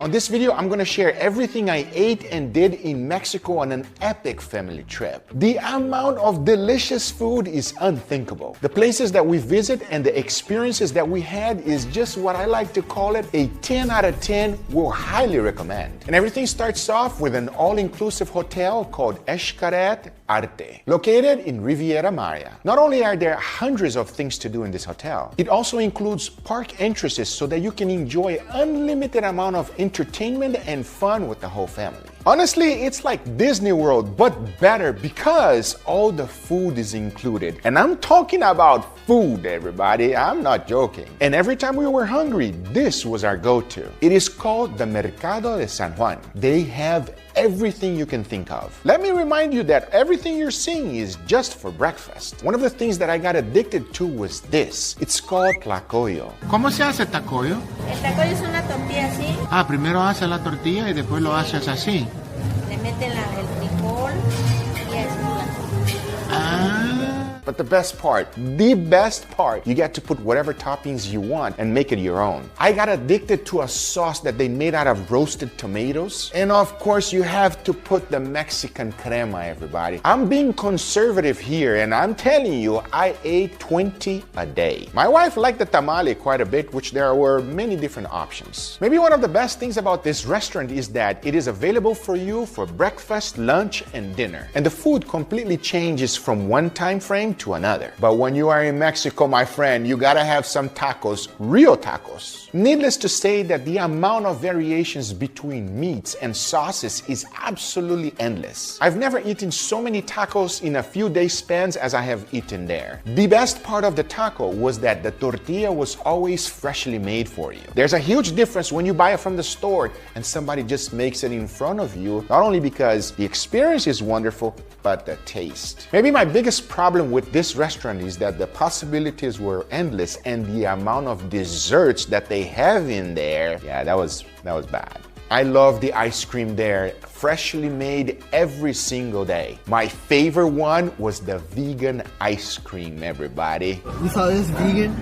On this video, I'm gonna share everything I ate and did in Mexico on an epic family trip. The amount of delicious food is unthinkable. The places that we visit and the experiences that we had is just what I like to call it a 10 out of 10 will highly recommend. And everything starts off with an all-inclusive hotel called Xcaret Arte, located in Riviera Maya. Not only are there hundreds of things to do in this hotel, it also includes park entrances so that you can enjoy unlimited amount of entertainment and fun with the whole family. Honestly, it's like Disney World, but better because all the food is included. And I'm talking about food, everybody. I'm not joking. And every time we were hungry, this was our go-to. It is called the Mercado de San Juan. They have everything you can think of. Let me remind you that everything you're seeing is just for breakfast. One of the things that I got addicted to was this. It's called tlacoyo. ¿Cómo se hace tacoyo? El tacoyo es una tortilla así. Ah, primero haces la tortilla y después lo haces así. Le meten el frijol y eso. But the best part, you get to put whatever toppings you want and make it your own. I got addicted to a sauce that they made out of roasted tomatoes. And of course, you have to put the Mexican crema, everybody. I'm being conservative here, and I'm telling you, I ate 20 a day. My wife liked the tamale quite a bit, which there were many different options. Maybe one of the best things about this restaurant is that it is available for you for breakfast, lunch, and dinner. And the food completely changes from one time frame to another. But when you are in Mexico, my friend, you gotta have some tacos, real tacos. Needless to say that the amount of variations between meats and sauces is absolutely endless. I've never eaten so many tacos in a few days spans as I have eaten there. The best part of the taco was that the tortilla was always freshly made for you. There's a huge difference when you buy it from the store and somebody just makes it in front of you, not only because the experience is wonderful, but the taste. Maybe my biggest problem with this restaurant is that the possibilities were endless and the amount of desserts that they have in there, yeah, that was bad. I love the ice cream there, freshly made every single day. My favorite one was the vegan ice cream, everybody. You saw this vegan?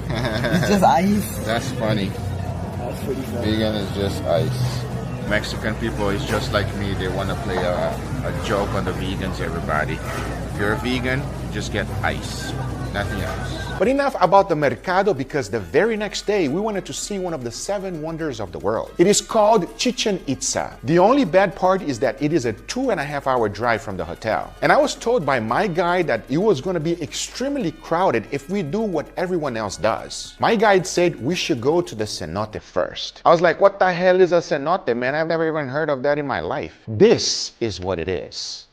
It's just ice. That's funny. That's pretty funny. Vegan is just ice. Mexican people is just like me. They want to play a joke on the vegans, everybody. If you're a vegan, just get ice, nothing else. But enough about the mercado, because the very next day we wanted to see one of the 7 wonders of the world. It is called Chichen Itza. The only bad part is that it is a 2.5-hour drive from the hotel. And I was told by my guide that it was going to be extremely crowded if we do what everyone else does. My guide said we should go to the cenote first. I was like, what the hell is a cenote, man? I've never even heard of that in my life. This is what it is.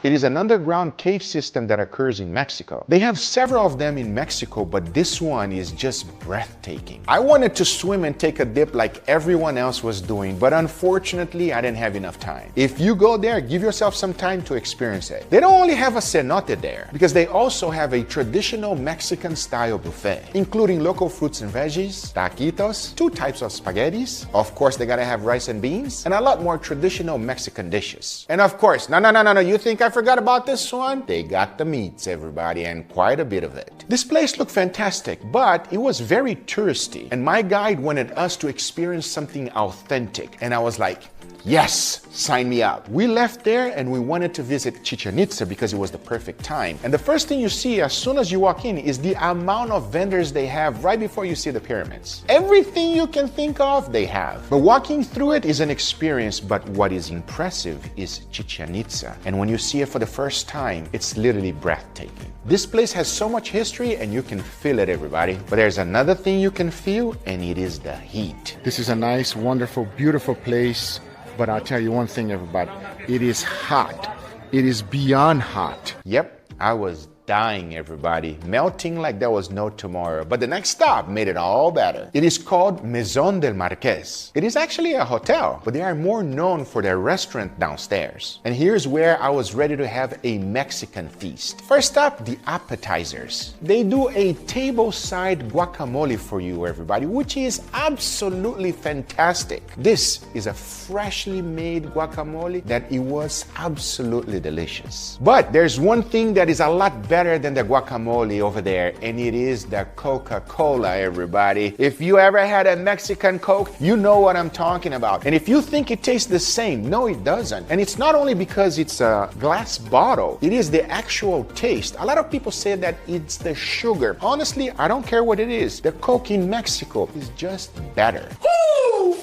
It is an underground cave system that occurs in Mexico. They have several of them in Mexico, but this one is just breathtaking. I wanted to swim and take a dip like everyone else was doing, but unfortunately, I didn't have enough time. If you go there, give yourself some time to experience it. They don't only have a cenote there, because they also have a traditional Mexican-style buffet, including local fruits and veggies, taquitos, 2 types of spaghettis. Of course, they gotta have rice and beans, and a lot more traditional Mexican dishes. And of course, no, you think I forgot about this one? They got the meats, everybody, and quite a bit of it. This place looked fantastic, but it was very touristy, and my guide wanted us to experience something authentic, and I was like, yes, sign me up. We left there and we wanted to visit Chichen Itza because it was the perfect time. And the first thing you see as soon as you walk in is the amount of vendors they have right before you see the pyramids. Everything you can think of, they have. But walking through it is an experience, but what is impressive is Chichen Itza. And when you see it for the first time, it's literally breathtaking. This place has so much history and you can feel it, everybody. But there's another thing you can feel, and it is the heat. This is a nice, wonderful, beautiful place. But I'll tell you one thing, everybody. It is hot. It is beyond hot. Yep, I was dying, everybody. Melting like there was no tomorrow. But the next stop made it all better. It is called Maison del Marqués. It is actually a hotel, but they are more known for their restaurant downstairs. And here's where I was ready to have a Mexican feast. First up, the appetizers. They do a table-side guacamole for you, everybody, which is absolutely fantastic. This is a freshly made guacamole that it was absolutely delicious. But there's one thing that is a lot better than the guacamole over there, and it is the Coca-Cola, everybody. If you ever had a Mexican Coke, you know what I'm talking about. And if you think it tastes the same, no, it doesn't. And it's not only because it's a glass bottle, it is the actual taste. A lot of people say that it's the sugar. Honestly, I don't care what it is. The Coke in Mexico is just better. Woo!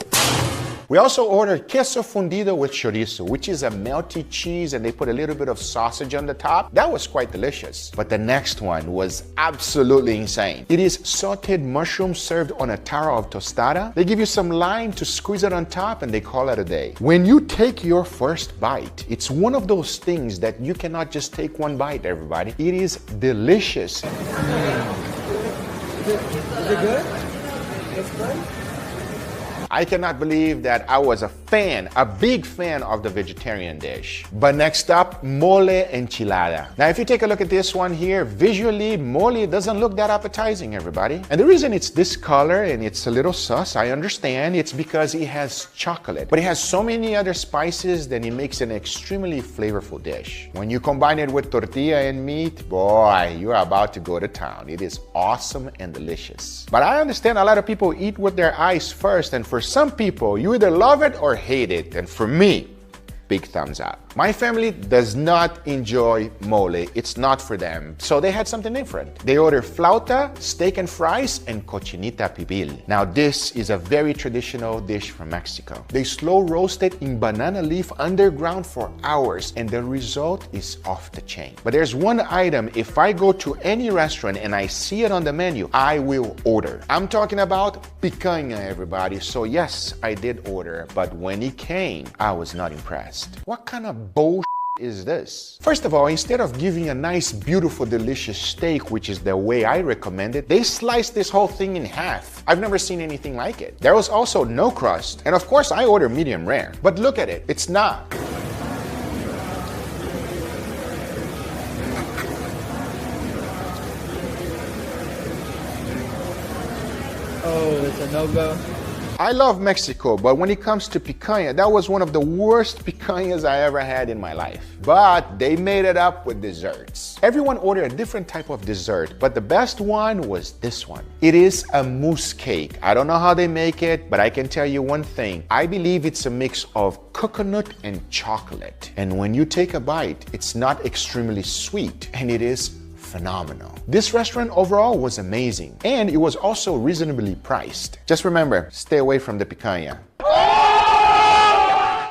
We also ordered queso fundido with chorizo, which is a melty cheese and they put a little bit of sausage on the top. That was quite delicious. But the next one was absolutely insane. It is sauteed mushrooms served on a taro of tostada. They give you some lime to squeeze it on top and they call it a day. When you take your first bite, it's one of those things that you cannot just take one bite, everybody. It is delicious. Is it good? It's good? I cannot believe that I was a big fan of the vegetarian dish. But next up, mole enchilada. Now, if you take a look at this one here, visually, mole doesn't look that appetizing, everybody. And the reason it's this color and it's a little sus, I understand, it's because it has chocolate. But it has so many other spices that it makes an extremely flavorful dish. When you combine it with tortilla and meat, boy, you're about to go to town. It is awesome and delicious. But I understand a lot of people eat with their eyes first, and for some people, you either love it or hate it. And for me, big thumbs up. My family does not enjoy mole. It's not for them. So they had something different. They ordered flauta, steak and fries, and cochinita pibil. Now this is a very traditional dish from Mexico. They slow roast it in banana leaf underground for hours, and the result is off the chain. But there's one item, if I go to any restaurant and I see it on the menu, I will order. I'm talking about picanha, everybody. So yes, I did order, but when it came, I was not impressed. What kind of bullshit is this? First of all, instead of giving a nice, beautiful, delicious steak, which is the way I recommend it, they sliced this whole thing in half. I've never seen anything like it. There was also no crust. And of course, I ordered medium rare. But look at it. It's not. Oh, it's a no-go. I love Mexico, but when it comes to picanha, that was one of the worst picanhas I ever had in my life. But they made it up with desserts. Everyone ordered a different type of dessert, but the best one was this one. It is a mousse cake. I don't know how they make it, but I can tell you one thing. I believe it's a mix of coconut and chocolate. And when you take a bite, it's not extremely sweet, and it is phenomenal. This restaurant overall was amazing, and it was also reasonably priced. Just remember, stay away from the picanha.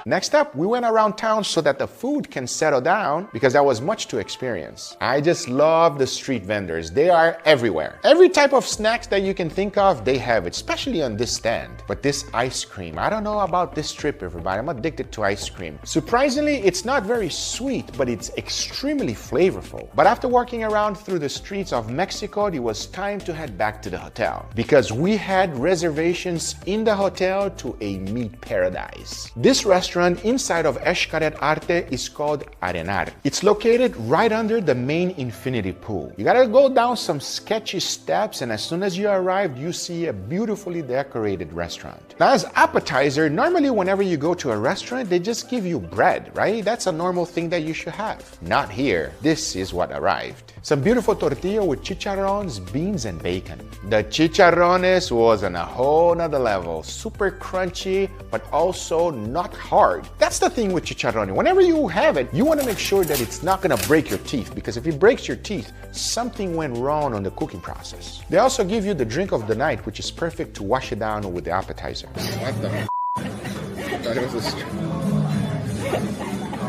Next up, we went around town so that the food can settle down because there was much to experience. I just love the street vendors. They are everywhere. Every type of snacks that you can think of, they have it, especially on this stand. But this ice cream, I don't know about this trip, everybody. I'm addicted to ice cream. Surprisingly, it's not very sweet, but it's extremely flavorful. But after walking around through the streets of Mexico, it was time to head back to the hotel because we had reservations in the hotel to a meat paradise. This restaurant inside of Xcaret Arte is called Arenar. It's located right under the main infinity pool. You gotta go down some sketchy steps, and as soon as you arrive, you see a beautifully decorated restaurant. Now, as appetizer, normally whenever you go to a restaurant, they just give you bread, right? That's a normal thing that you should have. Not here. This is what arrived. Some beautiful tortilla with chicharrones, beans, and bacon. The chicharrones was on a whole nother level. Super crunchy, but also not hard. That's the thing with chicharrone. Whenever you have it, you want to make sure that it's not going to break your teeth, because if it breaks your teeth, something went wrong on the cooking process. They also give you the drink of the night, which is perfect to wash it down with the appetizer. What the? I thought it was a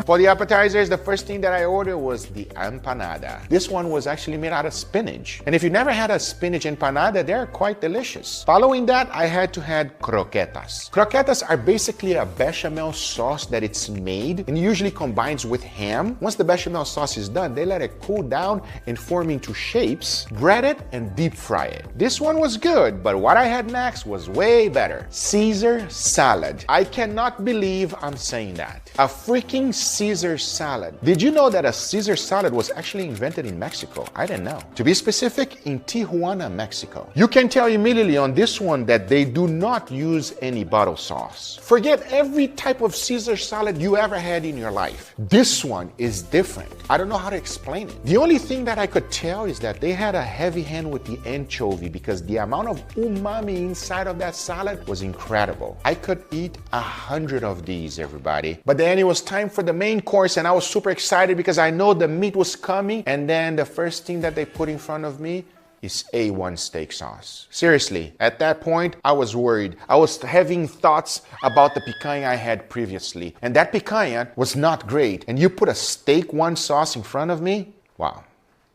For the appetizers, the first thing that I ordered was the empanada. This one was actually made out of spinach. And if you never had a spinach empanada, they're quite delicious. Following that, I had to have croquetas. Croquetas are basically a bechamel sauce that it's made and usually combines with ham. Once the bechamel sauce is done, they let it cool down and form into shapes, bread it, and deep fry it. This one was good, but what I had next was way better. Caesar salad. I cannot believe I'm saying that. A freaking Caesar salad. Did you know that a Caesar salad was actually invented in Mexico? I didn't know. To be specific, in Tijuana, Mexico. You can tell immediately on this one that they do not use any bottle sauce. Forget every type of Caesar salad you ever had in your life. This one is different. I don't know how to explain it. The only thing that I could tell is that they had a heavy hand with the anchovy because the amount of umami inside of that salad was incredible. I could eat 100 of these, everybody. But then it was time for the main course and I was super excited because I know the meat was coming, and then the first thing that they put in front of me is A1 steak sauce. Seriously, at that point, I was worried. I was having thoughts about the picanha I had previously. And that picanha was not great. And you put a steak one sauce in front of me? Wow.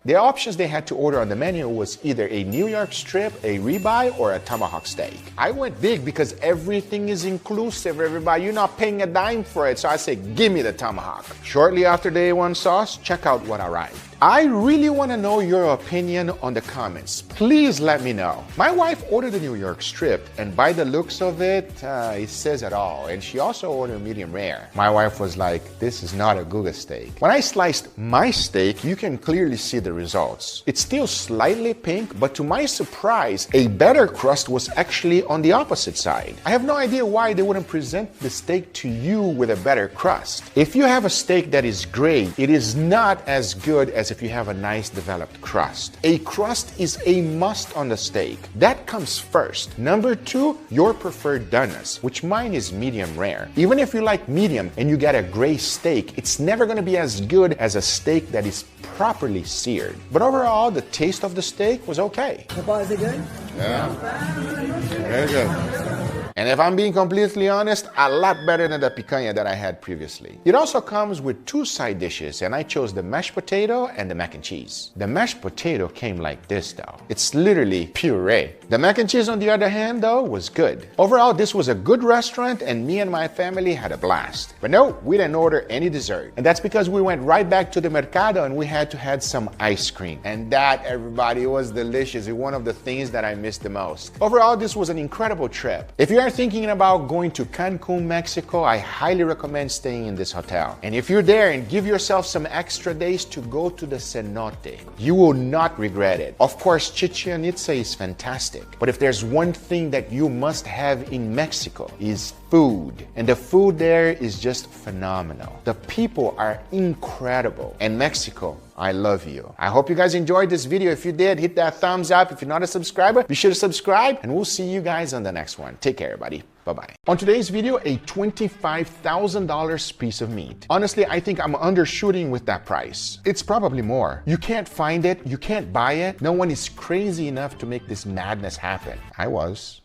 The options they had to order on the menu was either a New York strip, a ribeye, or a tomahawk steak. I went big because everything is inclusive, everybody. You're not paying a dime for it, so I said, give me the tomahawk. Shortly after the A1 sauce, check out what arrived. I really want to know your opinion on the comments. Please let me know. My wife ordered the New York strip, and by the looks of it, it says it all. And she also ordered medium rare. My wife was like, this is not a Guga steak. When I sliced my steak, you can clearly see the results. It's still slightly pink, but to my surprise, a better crust was actually on the opposite side. I have no idea why they wouldn't present the steak to you with a better crust. If you have a steak that is gray, it is not as good as if you have a nice developed crust. A crust is a must on the steak. That comes first. Number two, your preferred doneness, which mine is medium rare. Even if you like medium and you get a gray steak, it's never going to be as good as a steak that is properly seared. But overall, the taste of the steak was okay. Papa, is it good? Yeah. Very good. And if I'm being completely honest, a lot better than the picanha that I had previously. It also comes with two side dishes, and I chose the mashed potato and the mac and cheese. The mashed potato came like this though. It's literally puree. The mac and cheese on the other hand though was good. Overall, this was a good restaurant and me and my family had a blast. But no, we didn't order any dessert. And that's because we went right back to the mercado and we had to have some ice cream. And that, everybody, was delicious. It's one of the things that I missed the most. Overall, this was an incredible trip. If you are thinking about going to Cancun, Mexico, I highly recommend staying in this hotel. And if you're there and give yourself some extra days to go to the cenote, you will not regret it. Of course, Chichen Itza is fantastic, but if there's one thing that you must have in Mexico is food. And the food there is just phenomenal. The people are incredible. And Mexico, I love you. I hope you guys enjoyed this video. If you did, hit that thumbs up. If you're not a subscriber, be sure to subscribe, and we'll see you guys on the next one. Take care, everybody. Bye-bye. On today's video, a $25,000 piece of meat. Honestly, I think I'm undershooting with that price. It's probably more. You can't find it. You can't buy it. No one is crazy enough to make this madness happen. I was.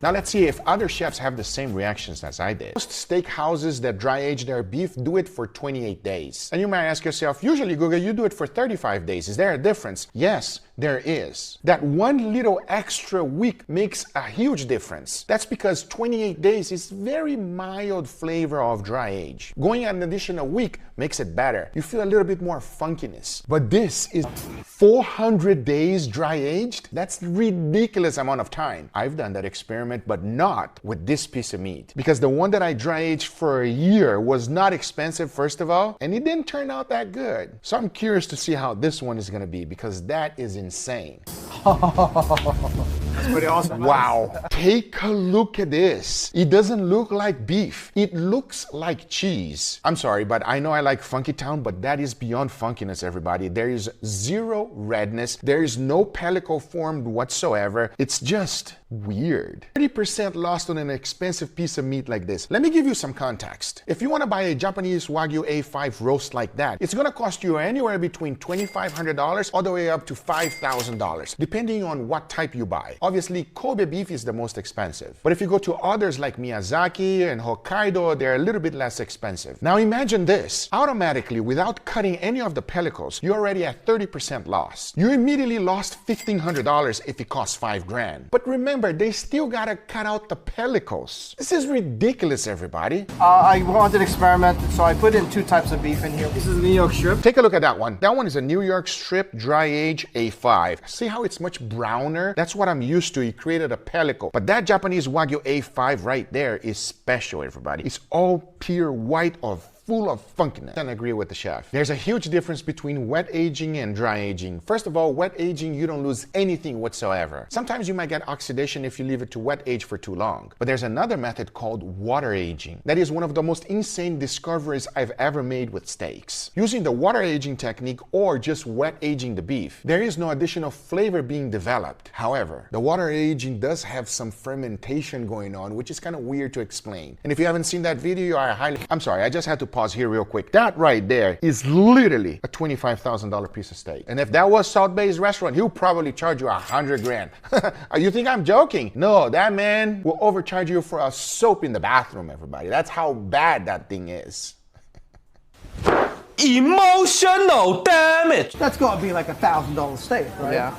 Now let's see if other chefs have the same reactions as I did. Most steak houses that dry age their beef do it for 28 days. And you might ask yourself, usually Guga, you do it for 35 days. Is there a difference? Yes, there is. That one little extra week makes a huge difference. That's because 28 days is very mild flavor of dry age. Going an additional week makes it better. You feel a little bit more funkiness. But this is 400 days dry aged? That's a ridiculous amount of time. I've done that experiment, but not with this piece of meat. Because the one that I dry aged for a year was not expensive, first of all, and it didn't turn out that good. So I'm curious to see how this one is gonna be, because that is insane. That's pretty awesome. Wow. Take a look at this. It doesn't look like beef. It looks like cheese. I'm sorry, but I know I like Funky Town, but that is beyond funkiness, everybody. There is zero redness. There is no pellicle formed whatsoever. It's just Weird. 30% lost on an expensive piece of meat like this. Let me give you some context. If you want to buy a Japanese Wagyu A5 roast like that, it's going to cost you anywhere between $2,500 all the way up to $5,000, depending on what type you buy. Obviously, Kobe beef is the most expensive. But if you go to others like Miyazaki and Hokkaido, they're a little bit less expensive. Now imagine this. Automatically, without cutting any of the pellicles, you're already at 30% loss. You immediately lost $1,500 if it costs $5,000. But remember, they still gotta cut out the pellicles. This is ridiculous, everybody. I wanted to experiment, so I put in 2 types of beef in here. This is New York strip. Take a look at that one. That one is a New York strip dry age A5. See how it's much browner? That's what I'm used to. It created a pellicle. But that Japanese Wagyu A5 right there is special, everybody. It's all pure white of full of funkiness. And I agree with the chef. There's a huge difference between wet aging and dry aging. First of all, wet aging, you don't lose anything whatsoever. Sometimes you might get oxidation if you leave it to wet age for too long. But there's another method called water aging. That is one of the most insane discoveries I've ever made with steaks. Using the water aging technique or just wet aging the beef, there is no additional flavor being developed. However, the water aging does have some fermentation going on, which is kind of weird to explain. And if you haven't seen that video, I'm sorry, I just had to pause here real quick. That right there is literally a $25,000 piece of steak. And if that was South Bay's restaurant, he'll probably charge you $100,000. You think I'm joking? No, that man will overcharge you for a soap in the bathroom, everybody. That's how bad that thing is. Emotional damage. That's got to be like $1,000 steak, right? Yeah.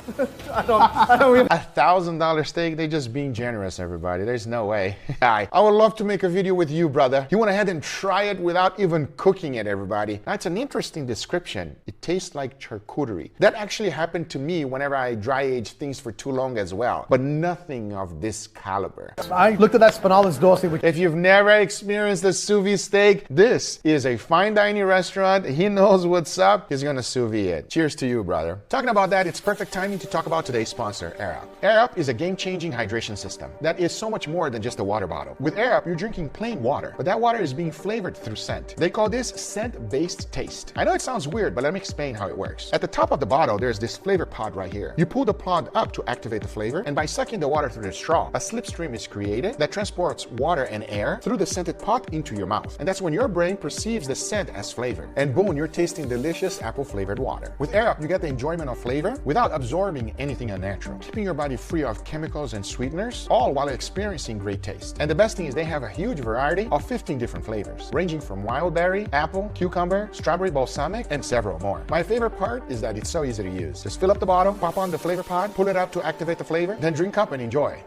I don't really. $1,000 steak, they just being generous, everybody. There's no way. I would love to make a video with you, brother. You went ahead and try it without even cooking it, everybody. That's an interesting description. It tastes like charcuterie. That actually happened to me whenever I dry age things for too long as well, but nothing of this caliber. I looked at that Spinala's dorsey. If you've never experienced a sous vide steak, this is a fine dining restaurant. He knows what's up. He's gonna sous vide it. Cheers to you, brother. Talking about that, it's perfect timing to talk about today's sponsor, Air Up. Air Up is a game-changing hydration system that is so much more than just a water bottle. With Air Up, you're drinking plain water, but that water is being flavored through scent. They call this scent-based taste. I know it sounds weird, but let me explain how it works. At the top of the bottle, there's this flavor pod right here. You pull the pod up to activate the flavor, and by sucking the water through the straw, a slipstream is created that transports water and air through the scented pot into your mouth. And that's when your brain perceives the scent as flavor. And boom, you're tasting delicious apple-flavored water. With Air Up, you get the enjoyment of flavor without absorbing anything unnatural, keeping your body free of chemicals and sweeteners, all while experiencing great taste. And the best thing is they have a huge variety of 15 different flavors, ranging from wild berry, apple, cucumber, strawberry balsamic, and several more. My favorite part is that it's so easy to use. Just fill up the bottle, pop on the flavor pod, pull it up to activate the flavor, then drink up and enjoy.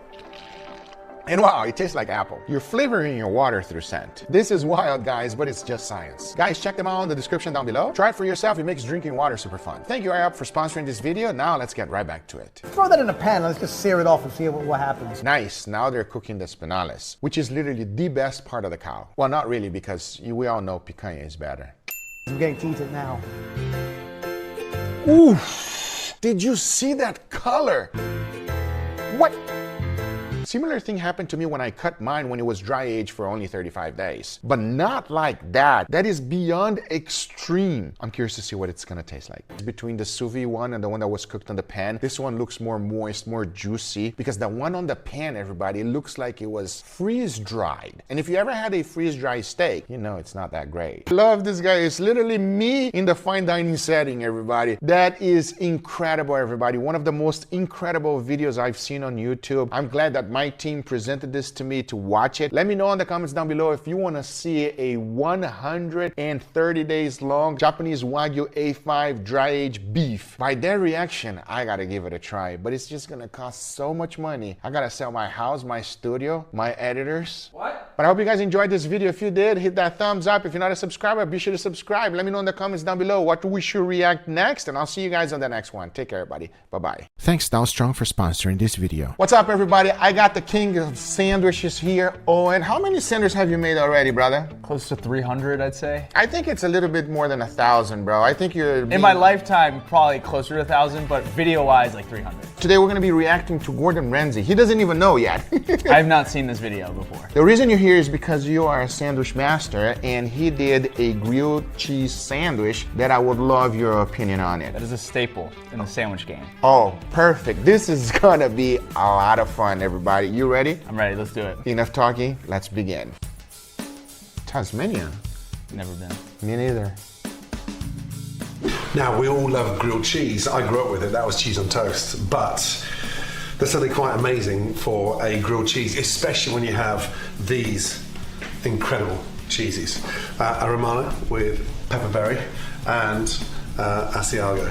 And wow, it tastes like apple. You're flavoring your water through scent. This is wild, guys, but it's just science. Guys, check them out in the description down below. Try it for yourself. It makes drinking water super fun. Thank you, Air Up, for sponsoring this video. Now let's get right back to it. Throw that in a pan. Let's just sear it off and see what happens. Nice. Now they're cooking the spinales, which is literally the best part of the cow. Well, not really, because we all know picanha is better. I'm getting to eat it now. Oof! Did you see that color? What? Similar thing happened to me when I cut mine when it was dry aged for only 35 days. But not like that. That is beyond extreme. I'm curious to see what it's gonna taste like. Between the sous vide one and the one that was cooked on the pan, this one looks more moist, more juicy, because the one on the pan, everybody, looks like it was freeze-dried. And if you ever had a freeze-dried steak, you know it's not that great. Love this guy. It's literally me in the fine dining setting, everybody. That is incredible, everybody. One of the most incredible videos I've seen on YouTube. I'm glad that my team presented this to me to watch it. Let me know in the comments down below if you want to see a 130 days long Japanese Wagyu A5 dry aged beef. By their reaction, I gotta give it a try, but it's just gonna cost so much money. I gotta sell my house, my studio, my editors. What? But I hope you guys enjoyed this video. If you did, hit that thumbs up. If you're not a subscriber, be sure to subscribe. Let me know in the comments down below what we should react next, and I'll see you guys on the next one. Take care, everybody. Bye-bye. Thanks, Dow Strong, for sponsoring this video. What's up, everybody? I got the king of sandwiches here. Oh, and how many sandwiches have you made already, brother? Close to 300, I'd say. I think it's a little bit more than 1,000, bro. I think you're... In my lifetime, probably closer to 1,000, but video-wise, like 300. Today we're gonna be reacting to Gordon Ramsay. He doesn't even know yet. I have not seen this video before. The reason you're here is because you are a sandwich master and he did a grilled cheese sandwich that I would love your opinion on it. That is a staple in the sandwich game. Oh, perfect. This is gonna be a lot of fun, everybody. You ready? I'm ready, let's do it. Enough talking, let's begin. Tasmania? Never been. Me neither. Now, we all love grilled cheese. I grew up with it, that was cheese on toast. But there's something quite amazing for a grilled cheese, especially when you have these incredible cheeses. A Romano with pepperberry and Asiago.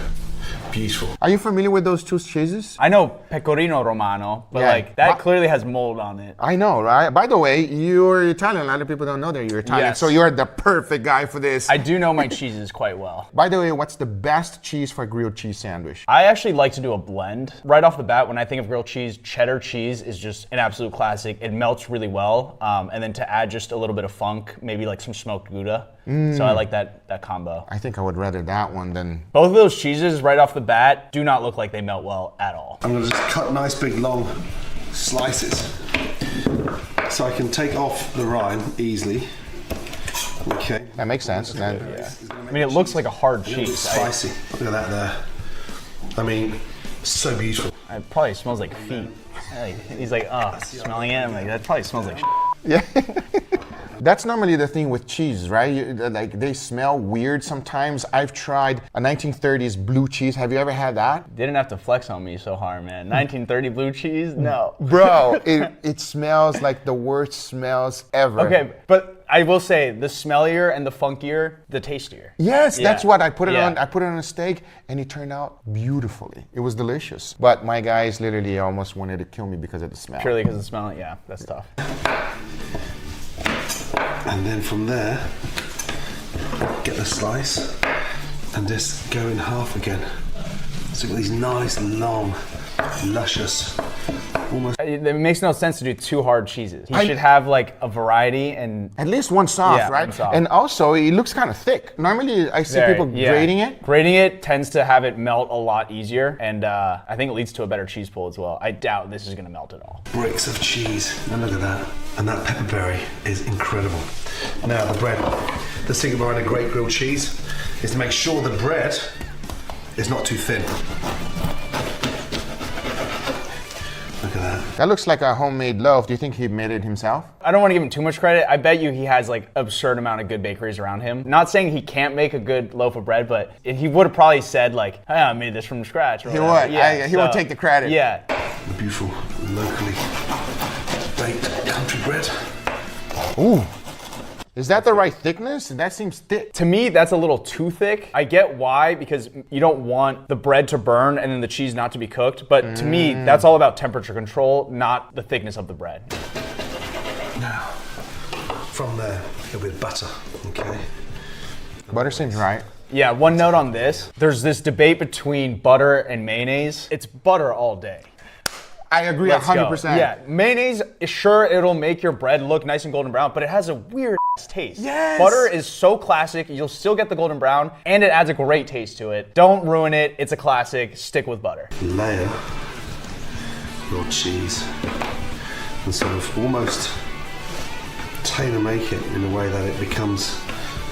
Beautiful. Are you familiar with those two cheeses? I know Pecorino Romano, but Yeah. like that clearly has mold on it. I know, right? By the way, you're Italian. A lot of people don't know that you're Italian, Yes. so you're the perfect guy for this. I do know my cheeses quite well. By the way, what's the best cheese for a grilled cheese sandwich? I actually like to do a blend. Right off the bat, when I think of grilled cheese, cheddar cheese is just an absolute classic. It melts really well. And then to add just a little bit of funk, maybe like some smoked Gouda. So I like that combo. I think I would rather that one than... Both of those cheeses right off the bat do not look like they melt well at all. I'm gonna just cut nice big long slices so I can take off the rind easily. Okay. That makes sense. Then, I mean, it looks like a hard A little bit cheese. spicy. Look at that there. I mean, so beautiful. It probably smells like feet. He's like, oh, smelling it. I'm like, that probably smells like shit. yeah. That's normally the thing with cheese, right? Like they smell weird sometimes. I've tried a 1930s blue cheese. Have you ever had that? Didn't have to flex on me so hard, man. 1930 blue cheese? No. Bro, it smells like the worst smells ever. Okay, but I will say the smellier and the funkier, the tastier. Yes, Yeah. that's what I put it Yeah. on. I put it on a steak and it turned out beautifully. It was delicious. But my guys literally almost wanted to kill me because of the smell. Purely because of the smell, yeah, that's tough. And then from there, get the slice and just go in half again. So you've got these nice, long, luscious, almost... It makes no sense to do two hard cheeses. You should have like a variety and... At least one soft, Yeah, right? one soft. And also, it looks kind of thick. Normally, I see people grating it. Grating it tends to have it melt a lot easier, and I think it leads to a better cheese pull as well. I doubt this is gonna melt at all. bricks of cheese. And look at that. And that pepperberry is incredible. Now the bread. The secret behind a great grilled cheese is to make sure the bread is not too thin. Look at that. That looks like a homemade loaf. Do you think he made it himself? I don't want to give him too much credit. I bet you he has like absurd amount of good bakeries around him. Not saying he can't make a good loaf of bread, but he would have probably said like, hey, I made this from scratch. Or He whatever. would. Yeah, He would take the credit. Yeah. The beautiful, locally baked country bread. Ooh. Is that the right thickness? That seems thick. To me, that's a little too thick. I get why, because you don't want the bread to burn and then the cheese not to be cooked. But to me, that's all about temperature control, not the thickness of the bread. Now, from there, a little bit of butter, okay? Butter seems right. Yeah, one note on this. There's this debate between butter and mayonnaise. It's butter all day. I agree Let's go. 100%. Yeah, mayonnaise, sure, it'll make your bread look nice and golden brown, but it has a weird taste. Yes. Butter is so classic, you'll still get the golden brown, and it adds a great taste to it. Don't ruin it, it's a classic, stick with butter. Layer your cheese and sort of almost tailor make it in a way that it becomes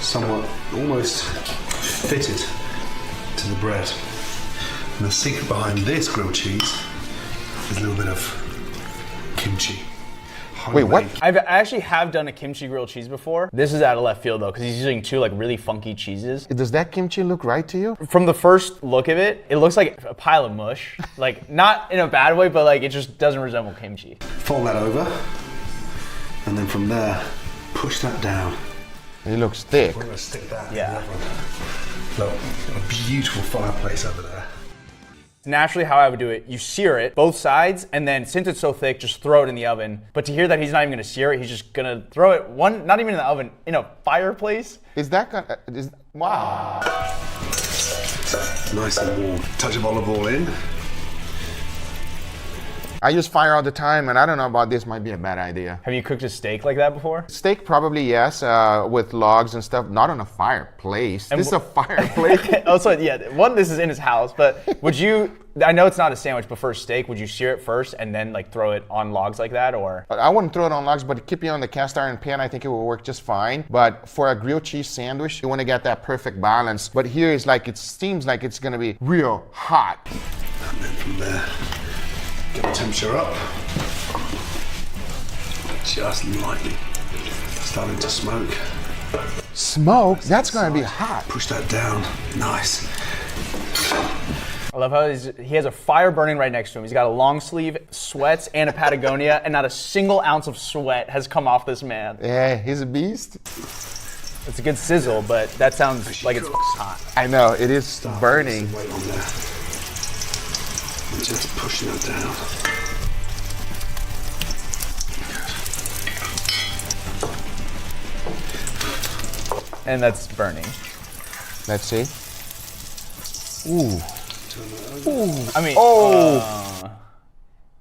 somewhat almost fitted to the bread. And the secret behind this grilled cheese is a little bit of kimchi. Wait, what? I actually have done a kimchi grilled cheese before. This is out of left field though, because he's using two like really funky cheeses. Does that kimchi look right to you? From the first look of it, it looks like a pile of mush. Like, not in a bad way, but like it just doesn't resemble kimchi. Fold that over, and then from there, push that down. It looks thick. We're gonna stick that Yeah. in the oven. Look, a beautiful fireplace over there. Naturally, how I would do it, you sear it, both sides, and then since it's so thick, just throw it in the oven. But to hear that he's not even gonna sear it, he's just gonna throw it, not even in the oven, in a fireplace. Is that gonna, wow. Nice and warm. Touch of olive oil in. I use fire all the time, and I don't know about this. Might be a bad idea. Have you cooked a steak like that before? Steak, probably yes, with logs and stuff. Not on a fireplace. This is a fireplace. Also, yeah, one, this is in his house, but would you, I know it's not a sandwich, but for a steak, would you sear it first and then like throw it on logs like that, or? I wouldn't throw it on logs, but keep it on the cast iron pan. I think it will work just fine. But for a grilled cheese sandwich, you want to get that perfect balance. But here is like, it seems like it's gonna be real hot. And then from there, get the temperature up. Just lightly. Starting to smoke. Smoke? That's gonna be hot. Push that down. Nice. I love how he has a fire burning right next to him. He's got a long sleeve, sweats, and a Patagonia, and not a single ounce of sweat has come off this man. Yeah, he's a beast. It's a good sizzle, but that sounds like it's hot. I know, it is burning. Weight on there. And just pushing it down. And that's burning. Let's see. Ooh. I mean,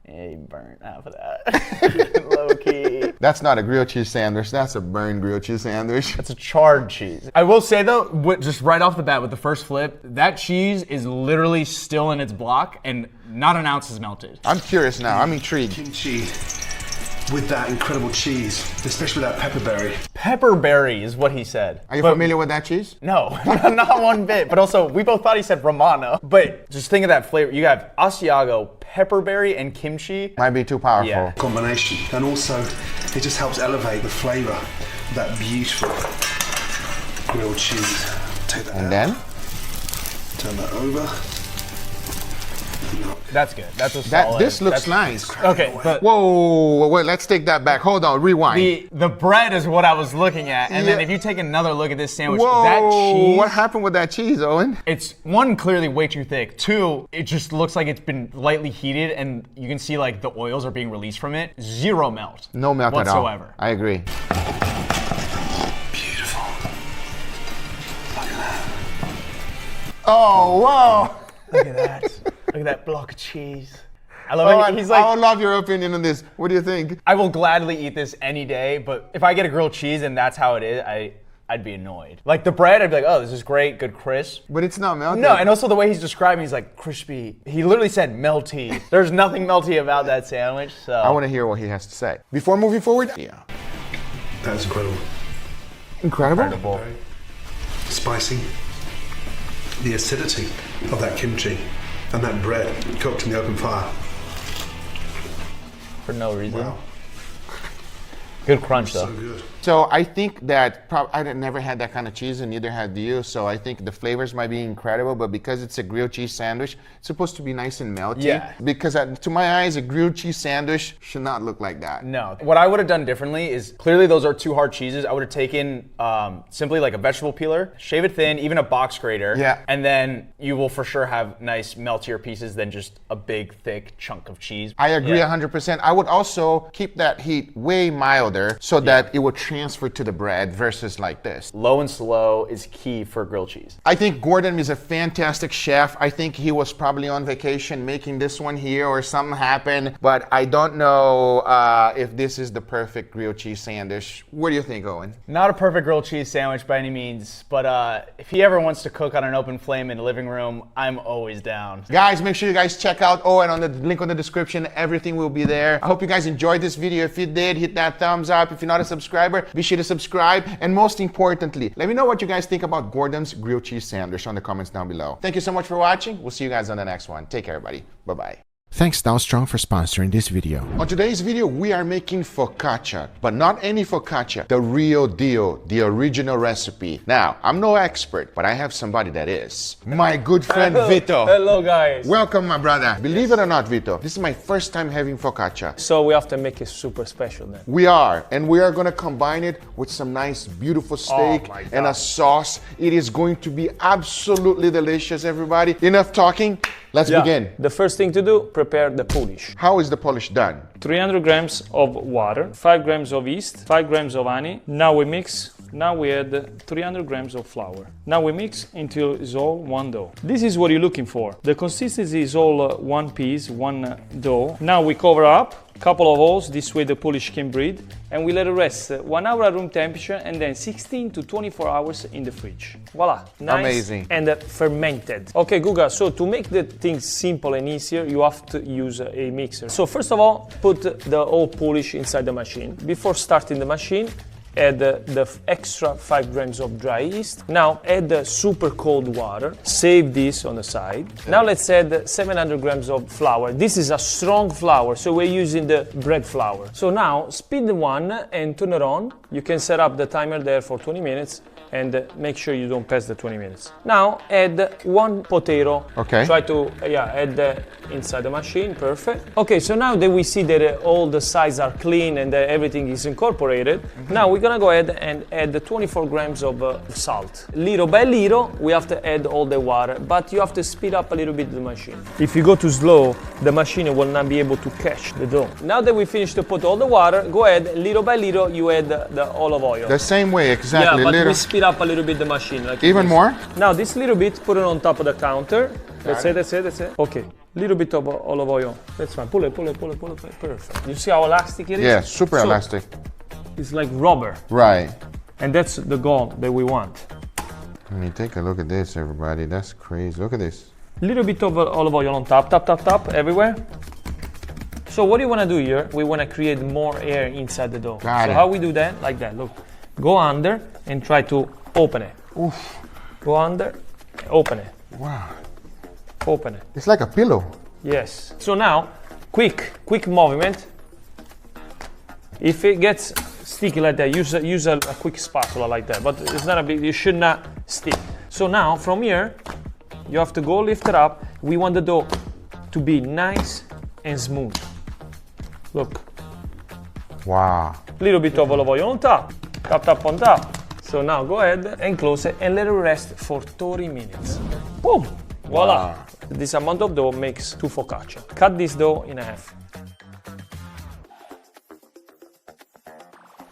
yeah, you burnt half of that. Low key. That's not a grilled cheese sandwich. That's a burned grilled cheese sandwich. That's a charred cheese. I will say though, just right off the bat with the first flip, that cheese is literally still in its block and not an ounce is melted. I'm curious now. I'm intrigued. Kimchi with that incredible cheese, especially with that pepperberry. Pepperberry is what he said. Are you familiar with that cheese? No, not one bit. But also, we both thought he said Romano. But just think of that flavor. You have Asiago, pepperberry, and kimchi. Might be too powerful. Yeah. Combination. And also, it just helps elevate the flavor of that beautiful grilled cheese. Take that And out. then? Turn that over. That's good. That's a solid. This looks nice. Okay, but Whoa, wait, let's take that back. Hold on, rewind. the bread is what I was looking at. And then Yeah. if you take another look at this sandwich, Whoa, that cheese. what happened with that cheese, Owen? It's one, clearly way too thick. Two, it just looks like it's been lightly heated and you can see like the oils are being released from it. Zero melt. No melt whatsoever. at all. I agree. Beautiful. Look at that. Oh, whoa. Look at that. Look at that block of cheese. I love it. He's like, I would love your opinion on this. What do you think? I will gladly eat this any day, but if I get a grilled cheese and that's how it is, I'd be annoyed. Like the bread, I'd be like, oh, this is great, good crisp. But it's not melted. No, and also the way he's describing, he's like crispy. He literally said melty. There's nothing melty about that sandwich, so. I want to hear what he has to say. Before moving forward, yeah. That's incredible. Incredible. Spicy. The acidity of that kimchi and that bread cooked in the open fire. For no reason. Wow. Good crunch though. So good. So I think that I never had that kind of cheese, and neither had you. So I think the flavors might be incredible, but because it's a grilled cheese sandwich, it's supposed to be nice and melty. Yeah. Because to my eyes, a grilled cheese sandwich should not look like that. No. What I would have done differently is clearly those are two hard cheeses. I would have taken simply like a vegetable peeler, shave it thin, even a box grater. Yeah. And then you will for sure have nice meltier pieces than just a big thick chunk of cheese. I agree Yeah. 100%. I would also keep that heat way milder so that it would transfer to the bread versus like this. Low and slow is key for grilled cheese. I think Gordon is a fantastic chef. I think he was probably on vacation making this one here or something happened, but I don't know if this is the perfect grilled cheese sandwich. What do you think, Owen? Not a perfect grilled cheese sandwich by any means, but if he ever wants to cook on an open flame in the living room, I'm always down. Guys, make sure you guys check out Owen on the link on the description. Everything will be there. I hope you guys enjoyed this video. If you did, hit that thumbs up. If you're not a subscriber, be sure to subscribe. And most importantly, let me know what you guys think about Gordon's grilled cheese sandwich on the comments down below. Thank you so much for watching. We'll see you guys on the next one. Take care, everybody. Bye-bye. Thanks Dow Strong for sponsoring this video. On today's video, we are making focaccia, but not any focaccia, the real deal, the original recipe. Now, I'm no expert, but I have somebody that is. My good friend Vito. Hello guys. Welcome, my brother. Believe it or not, Vito, this is my first time having focaccia. So we have to make it super special then. We are, and we are gonna combine it with some nice, beautiful steak my and a sauce. It is going to be absolutely delicious, everybody. Enough talking, let's begin. The first thing to do, prepare the polish. How is the polish done? 300 grams of water, 5 grams of yeast, 5 grams of honey. Now we mix Now we add 300 grams of flour. Now we mix until it's all one dough. This is what you're looking for. The consistency is all one piece, one dough. Now we cover up, couple of holes, this way the Polish can breathe, and we let it rest 1 hour at room temperature and then 16 to 24 hours in the fridge. Voila, nice. Amazing. And fermented. Okay, Guga, so to make the things simple and easier, you have to use a mixer. So first of all, put the whole Polish inside the machine. Before starting the machine, add the extra 5 grams of dry yeast. Now add the super cold water. Save this on the side. Now let's add 700 grams of flour. This is a strong flour, so we're using the bread flour. So now speed one and turn it on. You can set up the timer there for 20 minutes and make sure you don't pass the 20 minutes. Now add 1 potato. Okay. Try to add inside the machine. Perfect. Okay, so now that we see that all the sides are clean and everything is incorporated, now we're gonna go ahead and add 24 grams of salt. Little by little, we have to add all the water, but you have to speed up a little bit the machine. If you go too slow, the machine will not be able to catch the dough. Now that we finished to put all the water, go ahead, little by little, you add the olive oil. The same way, exactly. Yeah, but we speed up a little bit the machine. Like Even more? Now this little bit, put it on top of the counter. That's it. Okay, little bit of olive oil. That's fine. Pull it. Perfect. You see how elastic it is? Yeah, super elastic. It's like rubber. Right. And that's the goal that we want. I mean, take a look at this, everybody. That's crazy. Look at this. Little bit of olive oil on top, tap, everywhere. So what do you want to do here? We want to create more air inside the dough. Got it. How we do that? Like that, look. Go under and try to open it. Oof. Go under, open it. Wow. Open it. It's like a pillow. Yes. So now, quick movement. If it gets sticky like that, use a quick spatula like that. But it's not a big, you should not stick. So now, from here, you have to go lift it up. We want the dough to be nice and smooth. Look. Wow. Little bit of olive oil on top. Tap on top. So now go ahead and close it and let it rest for 30 minutes. Boom! Voila! Wow. This amount of dough makes 2 focaccia. Cut this dough in half.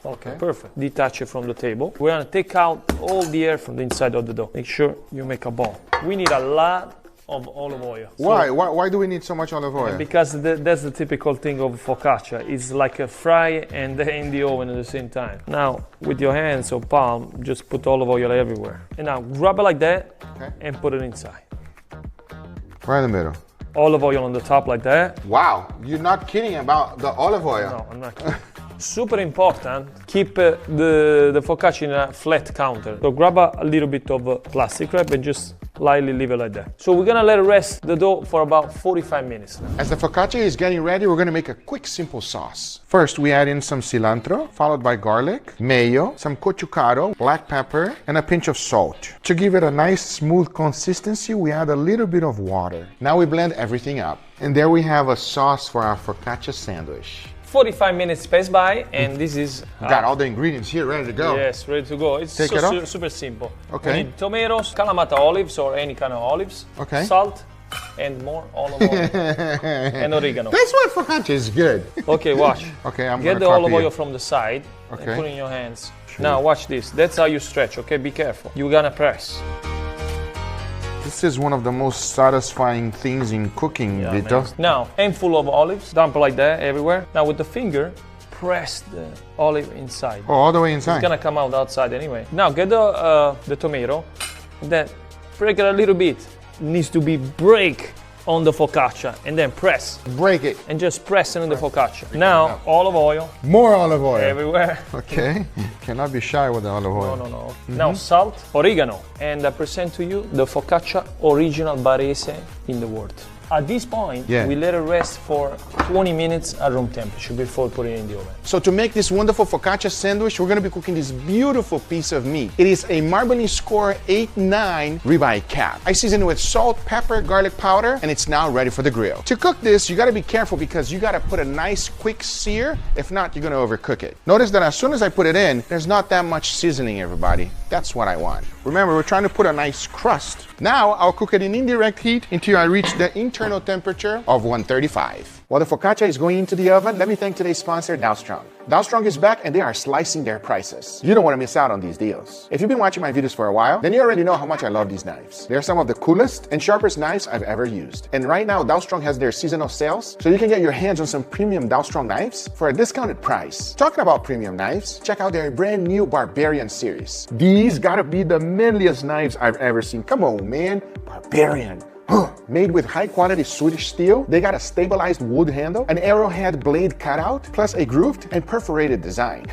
Okay, perfect. Detach it from the table. We're gonna take out all the air from the inside of the dough. Make sure you make a ball. We need a lot of olive oil. Why do we need so much olive oil? Because that's the typical thing of focaccia. It's like a fry and in the oven at the same time. Now, with your hands or palm, just put olive oil everywhere. And now grab it like that and put it inside. Right in the middle. Olive oil on the top like that. Wow, you're not kidding about the olive oil. No, I'm not kidding. Super important, keep the focaccia in a flat counter. So grab a little bit of plastic wrap and just lightly leave it like that. So we're gonna let it rest the dough for about 45 minutes now. As the focaccia is getting ready, we're gonna make a quick, simple sauce. First, we add in some cilantro, followed by garlic, mayo, some cochucaro, black pepper, and a pinch of salt. To give it a nice, smooth consistency, we add a little bit of water. Now we blend everything up. And there we have a sauce for our focaccia sandwich. 45 minutes pass by, and this is... Got all the ingredients here ready to go. Yes, ready to go. It's super simple. Okay. We need tomatoes, Kalamata olives or any kind of olives, salt, and more olive oil, and oregano. That's what focaccia is good. Okay, watch. Okay, I'm Get gonna the olive copy oil it. from the side and Okay. put it in your hands. Now watch this. That's how you stretch, okay? Be careful. You're gonna press. This is one of the most satisfying things in cooking, Vito. Now, handful of olives, dump it like that everywhere. Now with the finger, press the olive inside. Oh, all the way inside. It's gonna come out outside anyway. Now get the tomato, then break it a little bit. It needs to be break on the focaccia and then press. Break it. And just press it on the focaccia. Now, olive oil. More olive oil. Everywhere. Okay. Cannot be shy with the olive oil. No. Now salt, oregano, and I present to you the focaccia original Barese in the world. At this point, we let it rest for 20 minutes at room temperature before putting it in the oven. So to make this wonderful focaccia sandwich, we're going to be cooking this beautiful piece of meat. It is a Marbling Score 8-9 ribeye cap. I season it with salt, pepper, garlic powder, and it's now ready for the grill. To cook this, you got to be careful because you got to put a nice quick sear. If not, you're going to overcook it. Notice that as soon as I put it in, there's not that much seasoning, everybody. That's what I want. Remember, we're trying to put a nice crust. Now, I'll cook it in indirect heat until I reach the internal temperature of 135. While the focaccia is going into the oven, let me thank today's sponsor, Dowstrong. Dowstrong is back and they are slicing their prices. You don't want to miss out on these deals. If you've been watching my videos for a while, then you already know how much I love these knives. They're some of the coolest and sharpest knives I've ever used. And right now, Dowstrong has their seasonal sales, so you can get your hands on some premium Dowstrong knives for a discounted price. Talking about premium knives, check out their brand new Barbarian series. These gotta be the manliest knives I've ever seen. Come on, man. Barbarian. Made with high quality Swedish steel, they got a stabilized wood handle, an arrowhead blade cutout, plus a grooved and perforated design.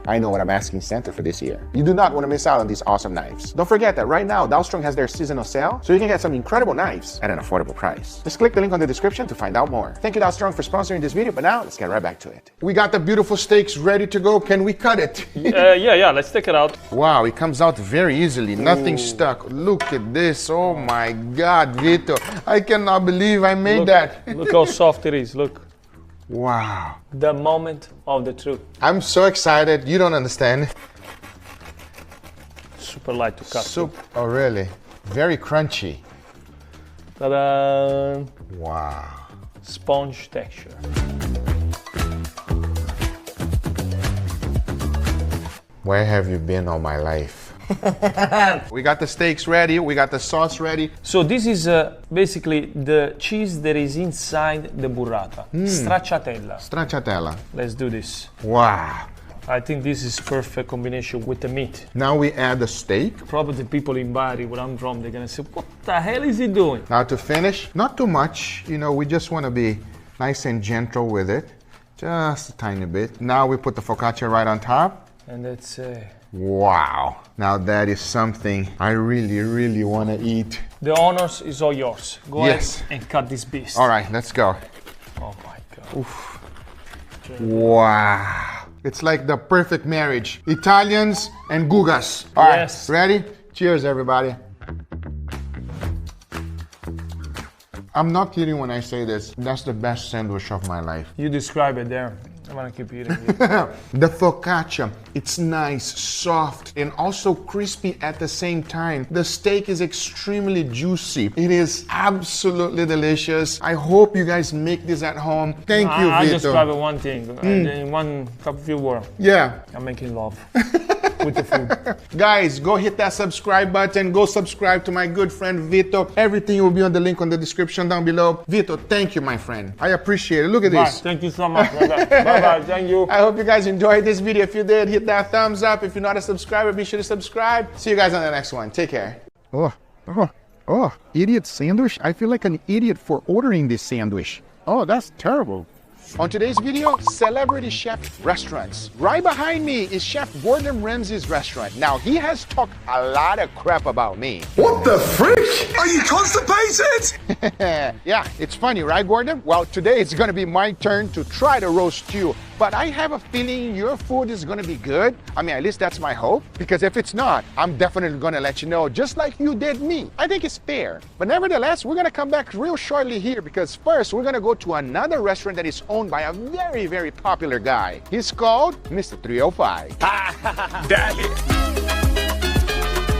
I know what I'm asking Santa for this year. You do not want to miss out on these awesome knives. Don't forget that right now, Dowstrong has their seasonal sale, so you can get some incredible knives at an affordable price. Just click the link on the description to find out more. Thank you, Dowstrong, for sponsoring this video, but now let's get right back to it. We got the beautiful steaks ready to go. Can we cut it? Yeah, let's take it out. Wow, it comes out very easily. Nothing stuck. Look at this. Oh my God, Vito. I cannot believe I made that. Look how soft it is. Look. Wow. The moment of the truth. I'm so excited. You don't understand. Super light to cut. Oh, really? Very crunchy. Ta-da! Wow. Sponge texture. Where have you been all my life? We got the steaks ready, we got the sauce ready. So this is basically the cheese that is inside the burrata. Stracciatella. Stracciatella. Let's do this. Wow. I think this is perfect combination with the meat. Now we add the steak. Probably the people in Bari, where I'm from, they're gonna say, what the hell is he doing? Now to finish, not too much. You know, we just want to be nice and gentle with it. Just a tiny bit. Now we put the focaccia right on top. And that's wow. Now that is something I really, really want to eat. The honors is all yours. Go ahead and cut this beast. All right, let's go. Oh my God. Oof. Wow. It's like the perfect marriage. Italians and Gugas. All right, ready? Cheers, everybody. I'm not kidding when I say this. That's the best sandwich of my life. You describe it there. I want to keep eating it. The focaccia, it's nice, soft, and also crispy at the same time. The steak is extremely juicy. It is absolutely delicious. I hope you guys make this at home. Thank you, Vito. I'll describe it one thing, in one few words. Yeah. I'm making love. With the food. Guys, go hit that subscribe button. Go subscribe to my good friend Vito. Everything will be on the link on the description down below. Vito, thank you, my friend. I appreciate it. Look at this. Thank you so much. Bye-bye. Thank you. I hope you guys enjoyed this video. If you did, hit that thumbs up. If you're not a subscriber, be sure to subscribe. See you guys on the next one. Take care. Oh, idiot sandwich? I feel like an idiot for ordering this sandwich. Oh, that's terrible. On today's video, celebrity chef restaurants. Right behind me is Chef Gordon Ramsay's restaurant. Now, he has talked a lot of crap about me. What the frick? Are you constipated? Yeah, it's funny, right, Gordon? Well, today it's gonna be my turn to try to roast you. But I have a feeling your food is gonna be good. I mean, at least that's my hope. Because if it's not, I'm definitely gonna let you know, just like you did me. I think it's fair. But nevertheless, we're gonna come back real shortly here because first, we're gonna go to another restaurant that is owned by a very, very popular guy. He's called Mr. 305. Daddy.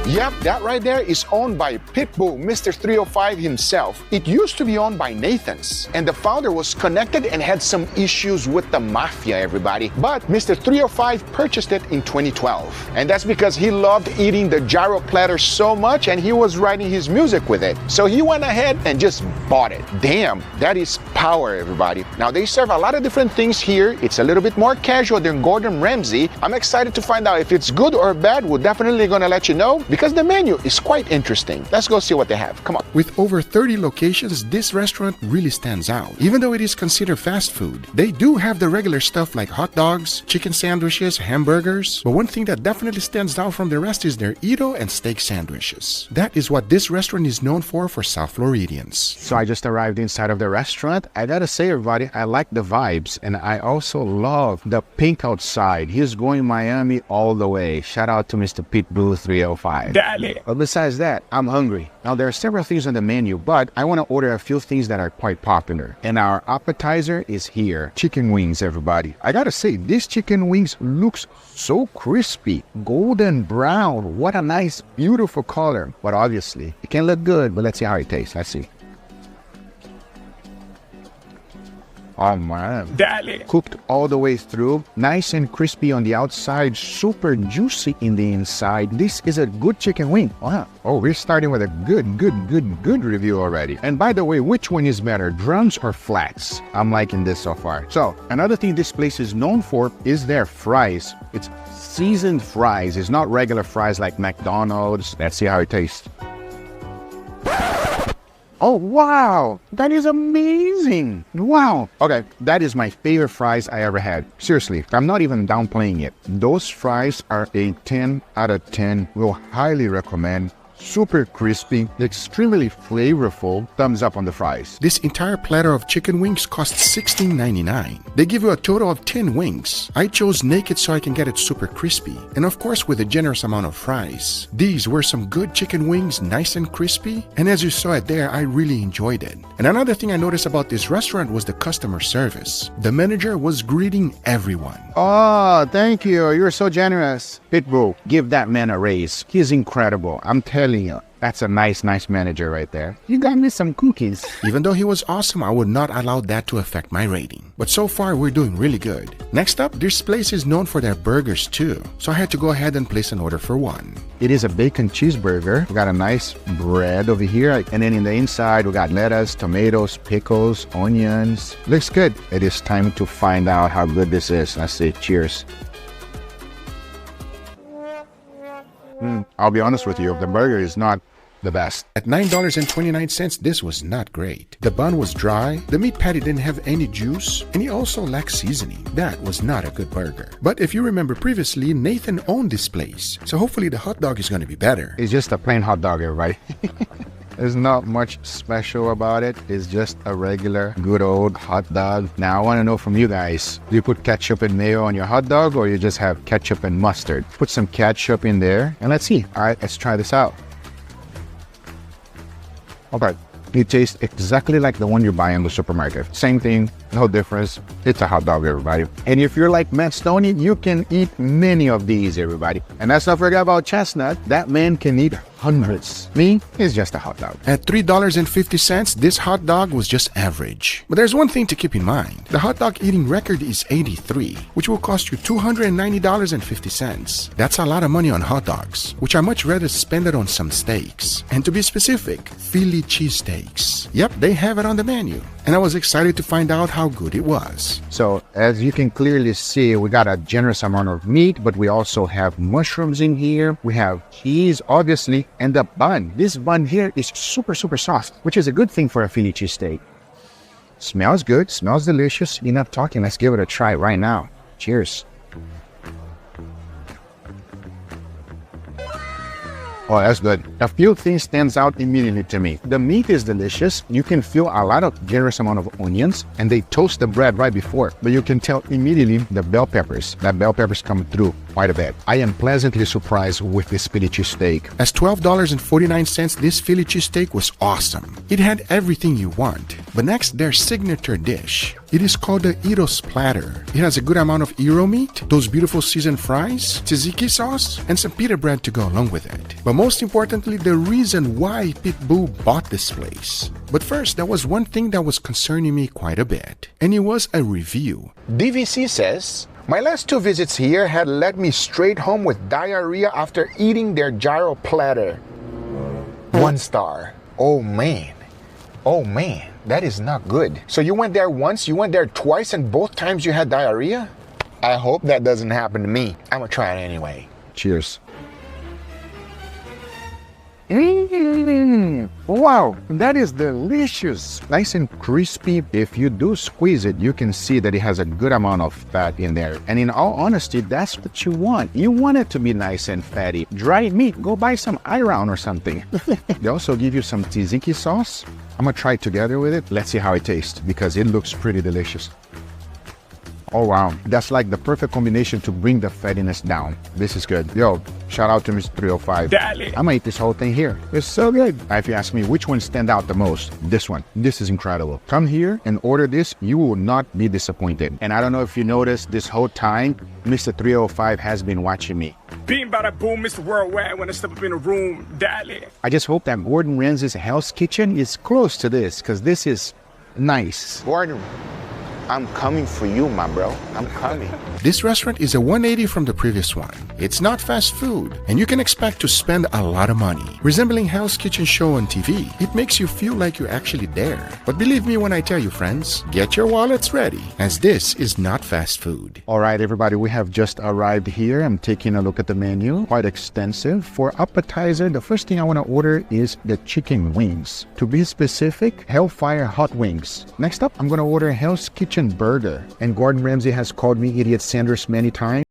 Yep, that right there is owned by Pitbull, Mr. 305 himself. It used to be owned by Nathan's, and the founder was connected and had some issues with the mafia, everybody. But Mr. 305 purchased it in 2012, and that's because he loved eating the gyro platter so much and he was writing his music with it. So he went ahead and just bought it. Damn, that is power, everybody. Now they serve a lot of different things here. It's a little bit more casual than Gordon Ramsay. I'm excited to find out if it's good or bad. We're definitely gonna let you know, because the menu is quite interesting. Let's go see what they have. Come on. With over 30 locations, this restaurant really stands out. Even though it is considered fast food, they do have the regular stuff like hot dogs, chicken sandwiches, hamburgers. But one thing that definitely stands out from the rest is their Ito and steak sandwiches. That is what this restaurant is known for South Floridians. So I just arrived inside of the restaurant. I gotta say, everybody, I like the vibes, and I also love the pink outside. He's going Miami all the way. Shout out to Mr. Pitbull 305. But besides that, I'm hungry. Now, there are several things on the menu, but I want to order a few things that are quite popular. And our appetizer is here. Chicken wings, everybody. I gotta say, this chicken wings looks so crispy, golden brown. What a nice, beautiful color. But obviously, it can look good, but let's see how it tastes. Let's see. Oh man. Cooked all the way through, nice and crispy on the outside, super juicy in the inside. This is a good chicken wing. Wow. Oh, we're starting with a good review already. And by the way, which one is better, drums or flats? I'm liking this so far. So, another thing this place is known for is their fries. It's seasoned fries. It's not regular fries like McDonald's. Let's see how it tastes. Oh, wow. That is amazing. Wow. Okay, that is my favorite fries I ever had. Seriously, I'm not even downplaying it. Those fries are a 10 out of 10. Will highly recommend. Super crispy, extremely flavorful. Thumbs up on the fries. This entire platter of chicken wings costs $16.99. They give you a total of 10 wings. I chose naked so I can get it super crispy. And of course with a generous amount of fries. These were some good chicken wings, nice and crispy. And as you saw it there, I really enjoyed it. And another thing I noticed about this restaurant was the customer service. The manager was greeting everyone. Oh, thank you. You're so generous. Pitbull, give that man a raise. He's incredible. I'm telling you. That's a nice manager right there. You got me some cookies. Even though he was awesome, I would not allow that to affect my rating. But so far, we're doing really good. Next up, this place is known for their burgers too. So I had to go ahead and place an order for one. It is a bacon cheeseburger. We got a nice bread over here. And then in the inside, we got lettuce, tomatoes, pickles, onions. Looks good. It is time to find out how good this is. Let's say cheers. I'll be honest with you, the burger is not the best. At $9.29, this was not great. The bun was dry, the meat patty didn't have any juice, and it also lacked seasoning. That was not a good burger. But if you remember previously, Nathan owned this place, so hopefully the hot dog is going to be better. It's just a plain hot dog, everybody. There's not much special about it. It's just a regular, good old hot dog. Now, I want to know from you guys, do you put ketchup and mayo on your hot dog or you just have ketchup and mustard? Put some ketchup in there and let's see. All right, let's try this out. All right. It tastes exactly like the one you buy in the supermarket. Same thing, no difference. It's a hot dog, everybody. And if you're like Matt Stoney, you can eat many of these, everybody. And let's not forget about Chestnut. That man can eat hundreds. Me, it's just a hot dog. At $3.50, this hot dog was just average. But there's one thing to keep in mind. The hot dog eating record is 83, which will cost you $290.50. That's a lot of money on hot dogs, which I much rather spend it on some steaks. And to be specific, Philly cheesesteaks. Yep, they have it on the menu. And I was excited to find out how good it was. So, as you can clearly see, we got a generous amount of meat, but we also have mushrooms in here. We have cheese, obviously, and the bun. This bun here is super soft, which is a good thing for a Philly cheesesteak. Smells good, smells delicious. Enough talking, let's give it a try right now. Cheers. Oh, that's good. A few things stands out immediately to me. The meat is delicious. You can feel a lot of generous amount of onions, and they toast the bread right before. But you can tell immediately the bell peppers. That bell peppers come through quite a bit. I am pleasantly surprised with this Philly cheesesteak. At $12.49, this Philly cheesesteak was awesome. It had everything you want. But next, their signature dish. It is called the Gyros platter. It has a good amount of gyro meat, those beautiful seasoned fries, tzatziki sauce, and some pita bread to go along with it. But most importantly, the reason why Pitbull bought this place. But first, there was one thing that was concerning me quite a bit, and it was a review. DVC says, my last 2 visits here had led me straight home with diarrhea after eating their gyro platter. 1 star. Oh man. Oh man. That is not good. So you went there once, you went there twice, and both times you had diarrhea? I hope that doesn't happen to me. I'm gonna try it anyway. Cheers. Wow, that is delicious. Nice and crispy. If you do squeeze it, you can see that it has a good amount of fat in there. And in all honesty, that's what you want. You want it to be nice and fatty. Dry meat, go buy some iron or something. They also give you some tzatziki sauce. I'm gonna try it together with it. Let's see how it tastes because it looks pretty delicious. Oh wow, that's like the perfect combination to bring the fattiness down. This is good. Yo, shout out to Mr. 305. I'm gonna eat this whole thing here. It's so good. If you ask me which one stand out the most, this one. This is incredible. Come here and order this. You will not be disappointed. And I don't know if you noticed this whole time, Mr. 305 has been watching me. Being bada boom, Mr. Worldwide, when I step up in the room, dale. I just hope that Gordon Ramsay's Hell's Kitchen is close to this because this is nice. Gordon, I'm coming for you, my bro. I'm coming. This restaurant is a 180 from the previous one. It's not fast food, and you can expect to spend a lot of money. Resembling Hell's Kitchen show on TV, it makes you feel like you're actually there. But believe me when I tell you, friends, get your wallets ready, as this is not fast food. All right, everybody, we have just arrived here. I'm taking a look at the menu, quite extensive. For appetizer, the first thing I want to order is the chicken wings. To be specific, Hellfire hot wings. Next up, I'm going to order Hell's Kitchen burger. And Gordon Ramsay has called me Idiot Sanders many times.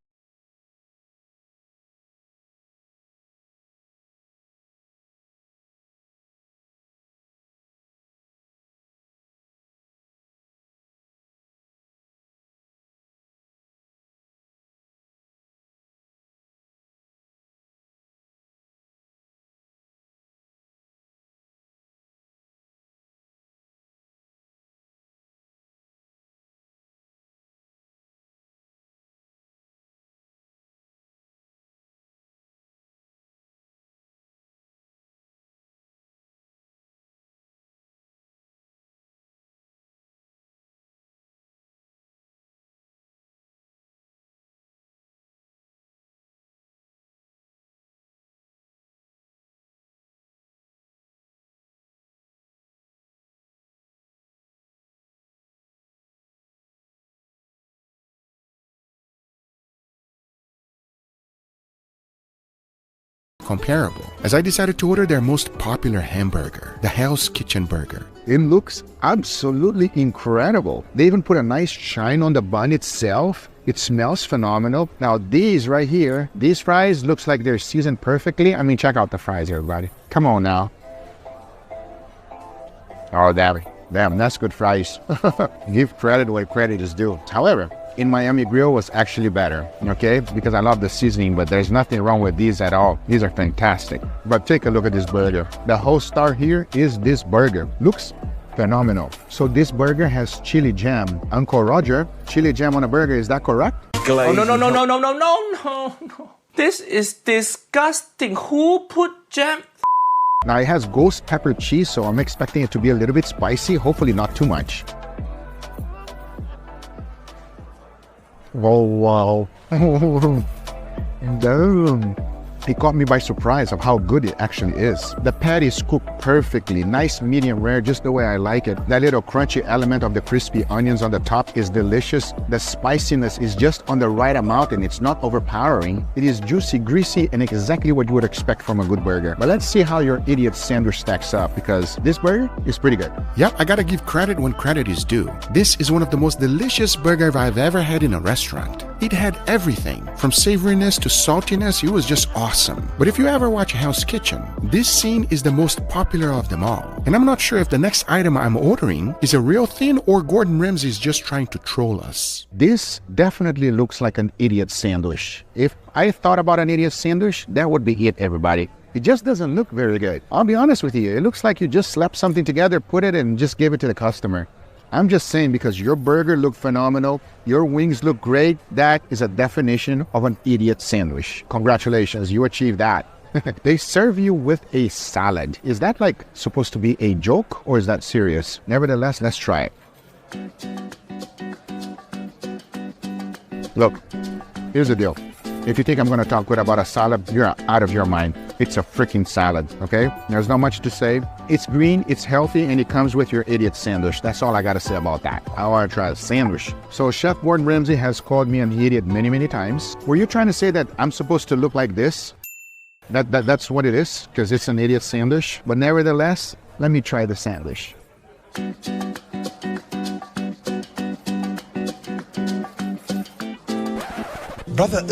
Comparable, as I decided to order their most popular hamburger, the Hell's Kitchen burger. It looks absolutely incredible. They even put a nice shine on the bun itself. It smells phenomenal. Now these right here, these fries looks like they're seasoned perfectly. I mean, check out the fries, everybody. Come on now. Oh, damn, that's good fries. Give credit where credit is due. However, in Miami Grill was actually better, okay? Because I love the seasoning, but there's nothing wrong with these at all. These are fantastic. But take a look at this burger. The whole star here is this burger. Looks phenomenal. So this burger has chili jam. Uncle Roger, chili jam on a burger, is that correct? Oh, no. This is disgusting. Who put jam? Now it has ghost pepper cheese, so I'm expecting it to be a little bit spicy, hopefully not too much. Oh, wow. Damn. It caught me by surprise of how good it actually is. The patty is cooked perfectly, nice medium rare, just the way I like it. That little crunchy element of the crispy onions on the top is delicious. The spiciness is just on the right amount and it's not overpowering. It is juicy, greasy, and exactly what you would expect from a good burger. But let's see how your idiot sandwich stacks up, because this burger is pretty good. Yep, I gotta give credit when credit is due. This is one of the most delicious burgers I've ever had in a restaurant. It had everything, from savoriness to saltiness. It was just awesome. But if you ever watch Hell's Kitchen, this scene is the most popular of them all. And I'm not sure if the next item I'm ordering is a real thing or Gordon Ramsay is just trying to troll us. This definitely looks like an idiot sandwich. If I thought about an idiot sandwich, that would be it, everybody. It just doesn't look very good. I'll be honest with you, it looks like you just slapped something together, put it, and just gave it to the customer. I'm just saying, because your burger looked phenomenal, your wings look great, that is a definition of an idiot sandwich. Congratulations, you achieved that. They serve you with a salad. Is that like supposed to be a joke or is that serious? Nevertheless, let's try it. Look, here's the deal. If you think I'm going to talk good about a salad, you're out of your mind. It's a freaking salad, okay? There's not much to say. It's green, it's healthy, and it comes with your idiot sandwich. That's all I got to say about that. I want to try a sandwich. So Chef Gordon Ramsay has called me an idiot many, many times. Were you trying to say that I'm supposed to look like this? That's what it is, because it's an idiot sandwich. But nevertheless, let me try the sandwich. Brother,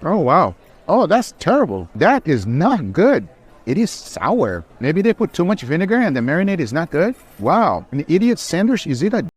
Oh, wow. Oh, that's terrible. That is not good. It is sour. Maybe they put too much vinegar and the marinade is not good. Wow. An idiot sandwich, is it a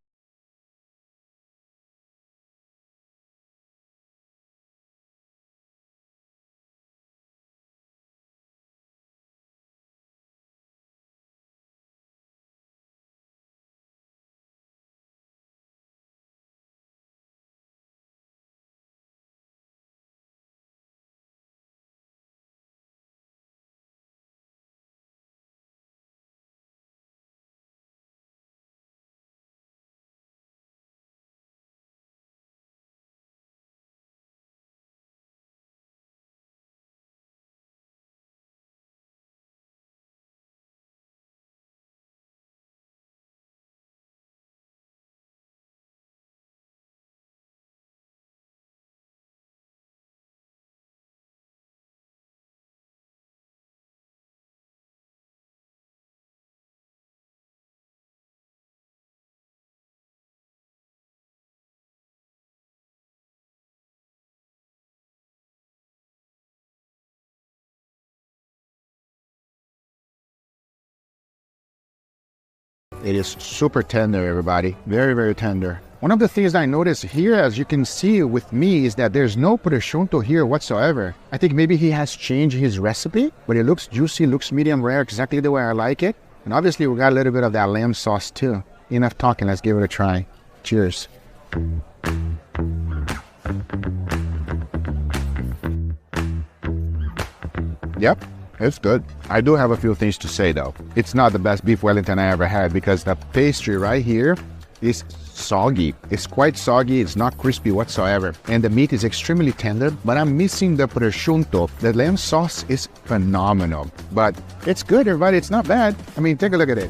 It is super tender, everybody. Very, very tender. One of the things I noticed here, as you can see with me, is that there's no prosciutto here whatsoever. I think maybe he has changed his recipe, but it looks juicy, looks medium rare, exactly the way I like it. And obviously we got a little bit of that lamb sauce too. Enough talking, let's give it a try. Cheers. Yep, it's good. I do have a few things to say though. It's not the best beef Wellington I ever had because the pastry right here is soggy. It's quite soggy, it's not crispy whatsoever. And the meat is extremely tender, but I'm missing the prosciutto. The lamb sauce is phenomenal, but it's good, everybody. It's not bad. I mean, take a look at it.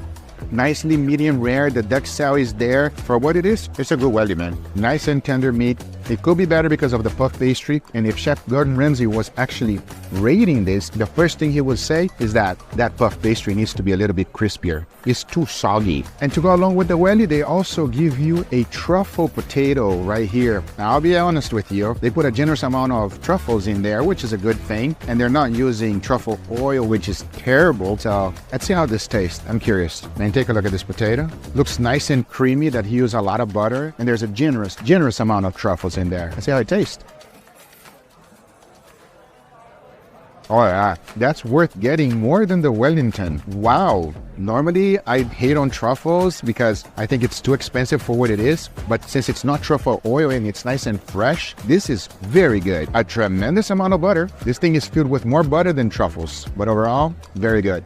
Nicely medium rare. The duck cell is there for what it is. It's a good welly, man. Nice and tender meat. It could be better because of the puff pastry. And if Chef Gordon Ramsay was actually rating this, the first thing he would say is that that puff pastry needs to be a little bit crispier. It's too soggy. And to go along with the welly, they also give you a truffle potato right here. Now, I'll be honest with you. They put a generous amount of truffles in there, which is a good thing. And they're not using truffle oil, which is terrible. So let's see how this tastes. I'm curious. And take a look at this potato. Looks nice and creamy that he used a lot of butter. And there's a generous amount of truffles in there. Let's see how it tastes. Oh yeah, that's worth getting more than the Wellington. Wow. Normally I hate on truffles because I think it's too expensive for what it is. But since it's not truffle oil and it's nice and fresh, this is very good. A tremendous amount of butter. This thing is filled with more butter than truffles. But overall, very good.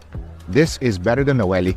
This is better than the welly.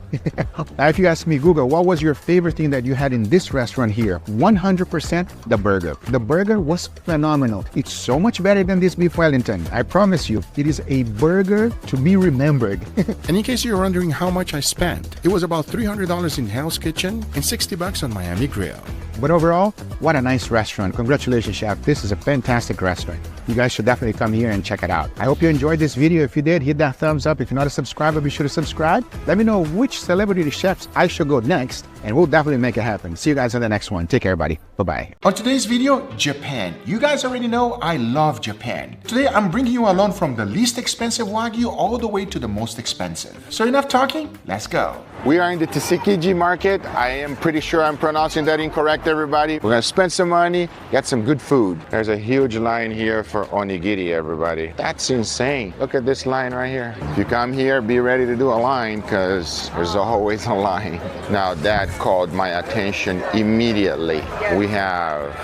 Now, if you ask me, Guga, what was your favorite thing that you had in this restaurant here? 100% the burger. The burger was phenomenal. It's so much better than this beef Wellington. I promise you, it is a burger to be remembered. And in case you're wondering how much I spent, it was about $300 in Hell's Kitchen and $60 on Miami Grill. But overall, what a nice restaurant. Congratulations, Chef. This is a fantastic restaurant. You guys should definitely come here and check it out. I hope you enjoyed this video. If you did, hit that thumbs up. If you're not a subscriber, be sure to subscribe. Let me know which celebrity chefs I should go next, and we'll definitely make it happen. See you guys on the next one. Take care, everybody. Bye-bye. On today's video, Japan. You guys already know I love Japan. Today, I'm bringing you along from the least expensive Wagyu all the way to the most expensive. So enough talking, let's go. We are in the Tsukiji market. I am pretty sure I'm pronouncing that incorrect, everybody. We're gonna spend some money, get some good food. There's a huge line here for onigiri, everybody. That's insane. Look at this line right here. If you come here, be ready to do a line because there's always a line. Now that called my attention immediately. We have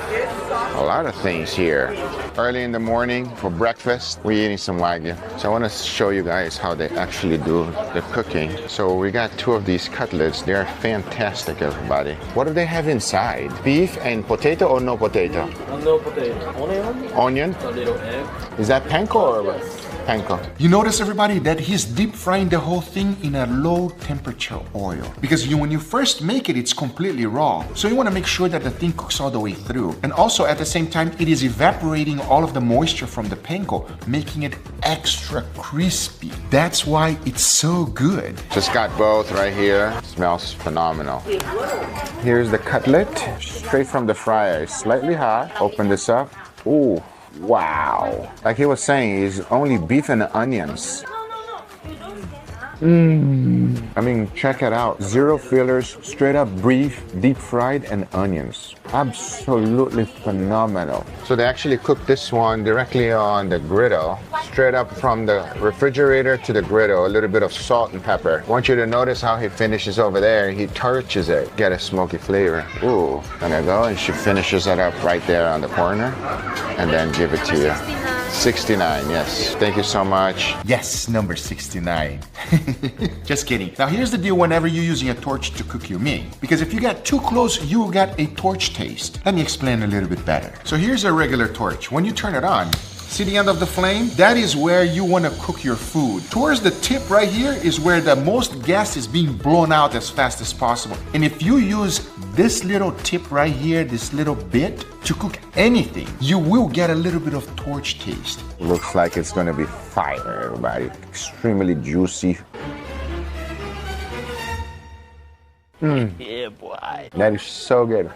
a lot of things here. Early in the morning for breakfast, we're eating some Wagyu. So I want to show you guys how they actually do the cooking. So we got two of these cutlets. They're fantastic, everybody. What do they have inside? Beef and potato or no potato? No potato. Onion? Onion? A little egg. Is that panko or what? Panko. You notice, everybody, that he's deep frying the whole thing in a low temperature oil. Because when you first make it, it's completely raw. So you want to make sure that the thing cooks all the way through. And also at the same time, it is evaporating all of the moisture from the panko, making it extra crispy. That's why it's so good. Just got both right here. Smells phenomenal. Here's the cutlet, straight from the fryer. It's slightly hot. Open this up. Ooh. Wow. Like he was saying, it's only beef and onions. I mean, check it out. Zero fillers, straight up beef, deep fried, and onions. Absolutely phenomenal. So they actually cook this one directly on the griddle, straight up from the refrigerator to the griddle, a little bit of salt and pepper. I want you to notice how he finishes over there. He torches it, get a smoky flavor. Ooh, and there you go, and she finishes it up right there on the corner, and then give it to you. 69, yes. Thank you so much. Yes, number 69. Just kidding. Now here's the deal whenever you're using a torch to cook your meat. Because if you get too close, you will get a torch taste. Let me explain a little bit better. So here's a regular torch. When you turn it on, see the end of the flame? That is where you want to cook your food. Towards the tip right here is where the most gas is being blown out as fast as possible. And if you use this little tip right here, this little bit, to cook anything, you will get a little bit of torch taste. Looks like it's going to be fire, everybody. Extremely juicy. Yeah, boy. That is so good.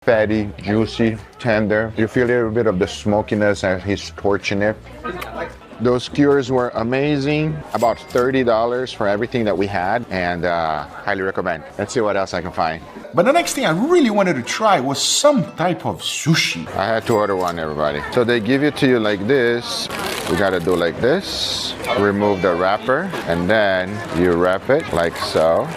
Fatty, juicy, tender. You feel a little bit of the smokiness as he's torching it. Those skewers were amazing. About $30 for everything that we had, and highly recommend. Let's see what else I can find. But the next thing I really wanted to try was some type of sushi. I had to order one, everybody. So they give it to you like this. You gotta do like this. Remove the wrapper, and then you wrap it like so.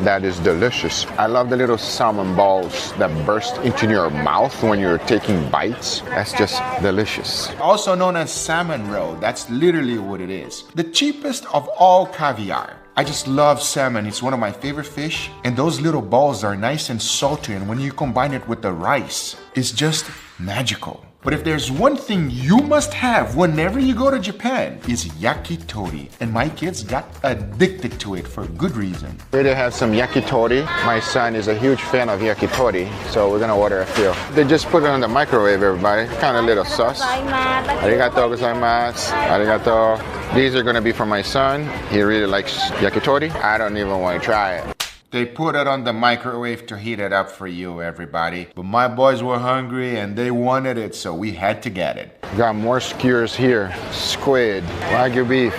That is delicious. I love the little salmon balls that burst into your mouth when you're taking bites. That's just delicious. Also known as salmon roe. That's literally what it is. The cheapest of all caviar. I just love salmon. It's one of my favorite fish. And those little balls are nice and salty. And when you combine it with the rice, it's just magical. But if there's one thing you must have whenever you go to Japan, is yakitori. And my kids got addicted to it for good reason. Here they have some yakitori. My son is a huge fan of yakitori, so we're gonna order a few. They just put it on the microwave, everybody. Kind of little sauce. Arigato gozaimasu. Arigato. These are gonna be for my son. He really likes yakitori. I don't even want to try it. They put it on the microwave to heat it up for you, everybody. But my boys were hungry and they wanted it, so we had to get it. Got more skewers here. Squid, Wagyu beef.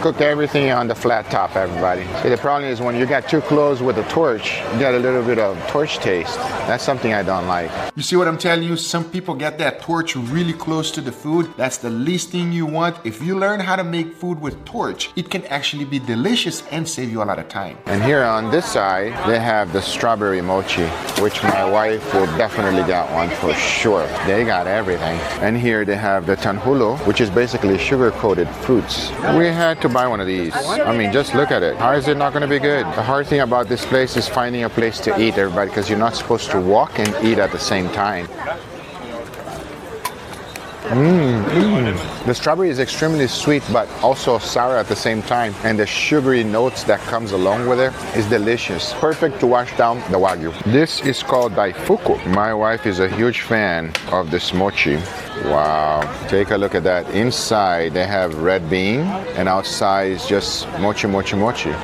Cook everything on the flat top, everybody. See, the problem is when you got too close with the torch, you got a little bit of torch taste. That's something I don't like. You see what I'm telling you? Some people get that torch really close to the food. That's the least thing you want. If you learn how to make food with torch, it can actually be delicious and save you a lot of time. And here on this side, they have the strawberry mochi, which my wife will definitely get one for sure. They got everything. And here they have the tanhulo, which is basically sugar-coated fruits. We had to buy one of these. I mean, just look at it. How is it not going to be good? The hard thing about this place is finding a place to eat, everybody, because you're not supposed to walk and eat at the same time. The strawberry is extremely sweet, but also sour at the same time. And the sugary notes that comes along with it is delicious. Perfect to wash down the Wagyu. This is called daifuku. My wife is a huge fan of this mochi. Wow, take a look at that. Inside they have red bean, and outside is just mochi, mochi, mochi.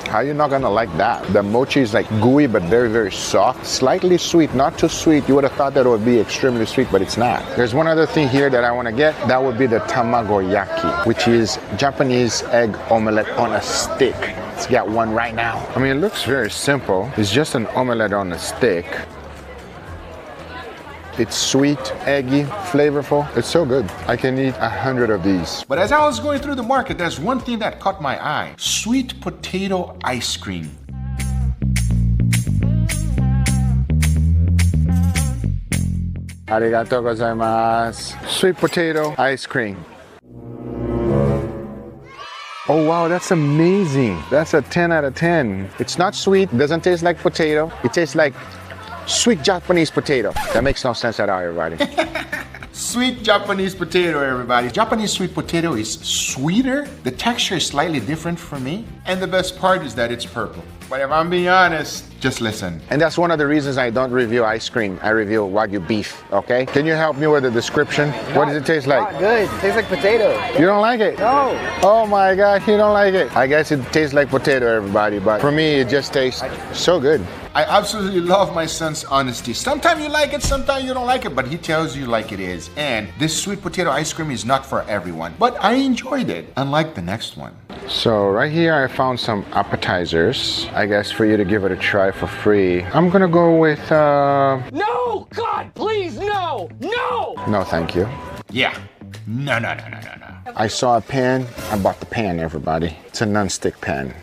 How are you not gonna like that? The mochi is like gooey but very, very soft. Slightly sweet, not too sweet. You would have thought that it would be extremely sweet, but it's not. There's one other thing here that I wanna get. That would be the tamagoyaki, which is Japanese egg omelette on a stick. Let's get one right now. I mean, it looks very simple. It's just an omelette on a stick. It's sweet, eggy, flavorful. It's so good. I can eat 100 of these. But as I was going through the market, there's one thing that caught my eye. Sweet potato ice cream. Arigato gozaimasu. Sweet potato ice cream. Oh wow, that's amazing. That's a 10 out of 10. It's not sweet, doesn't taste like potato. It tastes like sweet Japanese potato. That makes no sense at all, everybody. Sweet Japanese potato, everybody. Japanese sweet potato is sweeter. The texture is slightly different for me. And the best part is that it's purple. But if I'm being honest, just listen. And that's one of the reasons I don't review ice cream. I review Wagyu beef, okay? Can you help me with the description? What does it taste like? Not good. It tastes like potato. You don't like it? No. Oh my God, you don't like it. I guess it tastes like potato, everybody, but for me, it just tastes so good. I absolutely love my son's honesty. Sometimes you like it, sometimes you don't like it, but he tells you like it is. And this sweet potato ice cream is not for everyone, but I enjoyed it, unlike the next one. So right here, I found some appetizers. I guess for you to give it a try for free. I'm gonna go with, No! God, please, no! No! No, thank you. Yeah. No. I saw a pan. I bought the pan, everybody. It's a non-stick pan.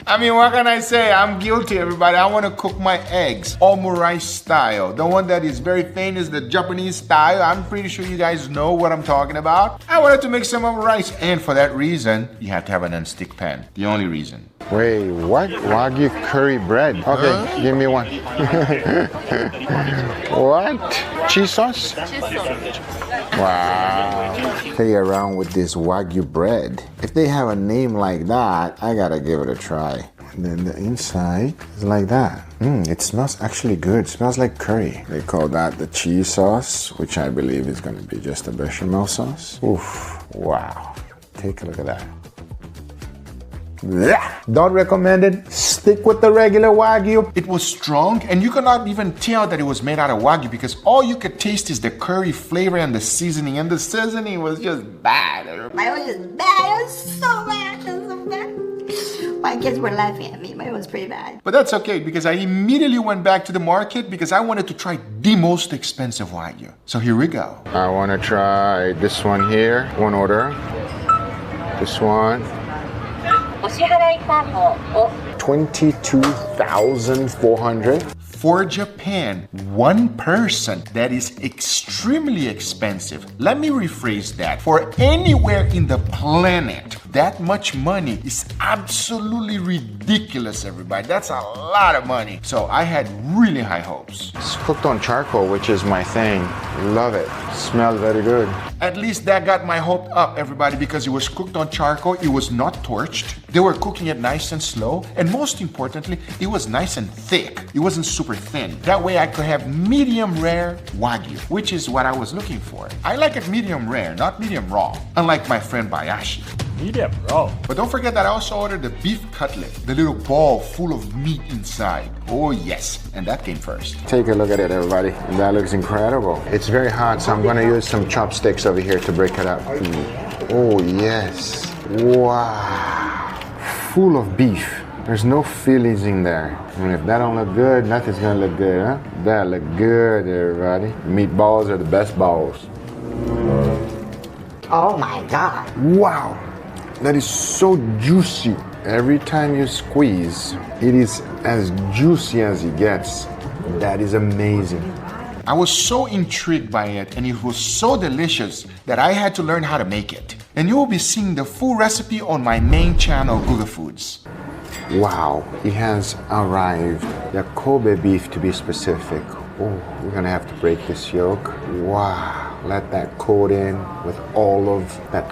I mean, what can I say? I'm guilty, everybody. I want to cook my eggs omurice style. The one that is very famous, the Japanese style. I'm pretty sure you guys know what I'm talking about. I wanted to make some omurice, and for that reason, you have to have a non-stick pan. The only reason. Wait, what? Wagyu curry bread. Okay, give me one. What? Cheese sauce? Cheese sauce. Wow. Play around with this Wagyu bread. If they have a name like that, I gotta give it a try. And then the inside is like that. It smells actually good. It smells like curry. They call that the cheese sauce, which I believe is gonna be just a bechamel sauce. Oof, wow. Take a look at that. Don't recommend it. Stick with the regular Wagyu. It was strong, and you cannot even tell that it was made out of Wagyu because all you could taste is the curry flavor and the seasoning was just bad. It was just bad. It was so bad. It was so bad. My kids were laughing at me, but it was pretty bad. But that's okay because I immediately went back to the market because I wanted to try the most expensive Wagyu. So here we go. I want to try this one here. One order. This one. 22,400. For Japan, one person, that is extremely expensive. Let me rephrase that. For anywhere in the planet, that much money is absolutely ridiculous, everybody. That's a lot of money. So I had really high hopes. It's cooked on charcoal, which is my thing. Love it. Smells very good. At least that got my hope up, everybody, because it was cooked on charcoal. It was not torched. They were cooking it nice and slow. And most importantly, it was nice and thick. It wasn't super thin. That way I could have medium rare Wagyu, which is what I was looking for. I like it medium rare, not medium raw, unlike my friend Bayashi. Medium raw. But don't forget that I also ordered the beef cutlet, the little ball full of meat inside. Oh yes, and that came first. Take a look at it, everybody. That looks incredible. It's very hot, so I'm gonna use some chopsticks over here to break it up. Oh yes. Wow. Full of beef. There's no fillings in there. And if that don't look good, nothing's gonna look good, huh? That look good, everybody. Meatballs are the best balls. Oh my God. Wow. That is so juicy. Every time you squeeze, it is as juicy as it gets. That is amazing. I was so intrigued by it, and it was so delicious that I had to learn how to make it. And you will be seeing the full recipe on my main channel, Guga Foods. Wow, it has arrived. The Kobe beef, to be specific. Oh, we're gonna have to break this yolk. Wow, let that coat in with all of that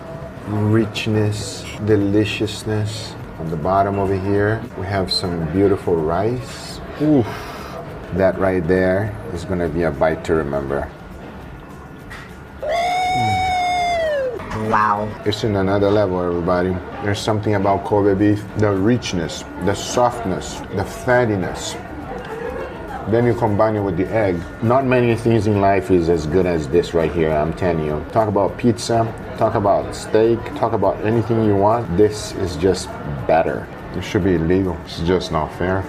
richness, deliciousness. On the bottom over here, we have some beautiful rice. Oof, that right there is gonna be a bite to remember. Wow. It's in another level, everybody. There's something about Kobe beef, the richness, the softness, the fattiness. Then you combine it with the egg. Not many things in life is as good as this right here, I'm telling you. Talk about pizza, talk about steak, talk about anything you want. This is just better. It should be illegal. It's just not fair.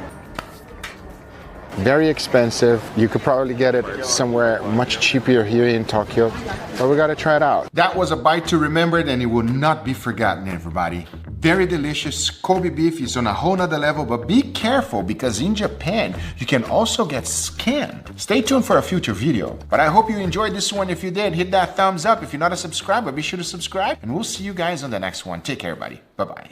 Very expensive. You could probably get it somewhere much cheaper here in Tokyo, but we gotta try it out. That was a bite to remember, and it will not be forgotten, everybody. Very delicious. Kobe beef is on a whole nother level, but be careful because in Japan, you can also get scammed. Stay tuned for a future video. But I hope you enjoyed this one. If you did, hit that thumbs up. If you're not a subscriber, be sure to subscribe, and we'll see you guys on the next one. Take care, everybody. Bye-bye.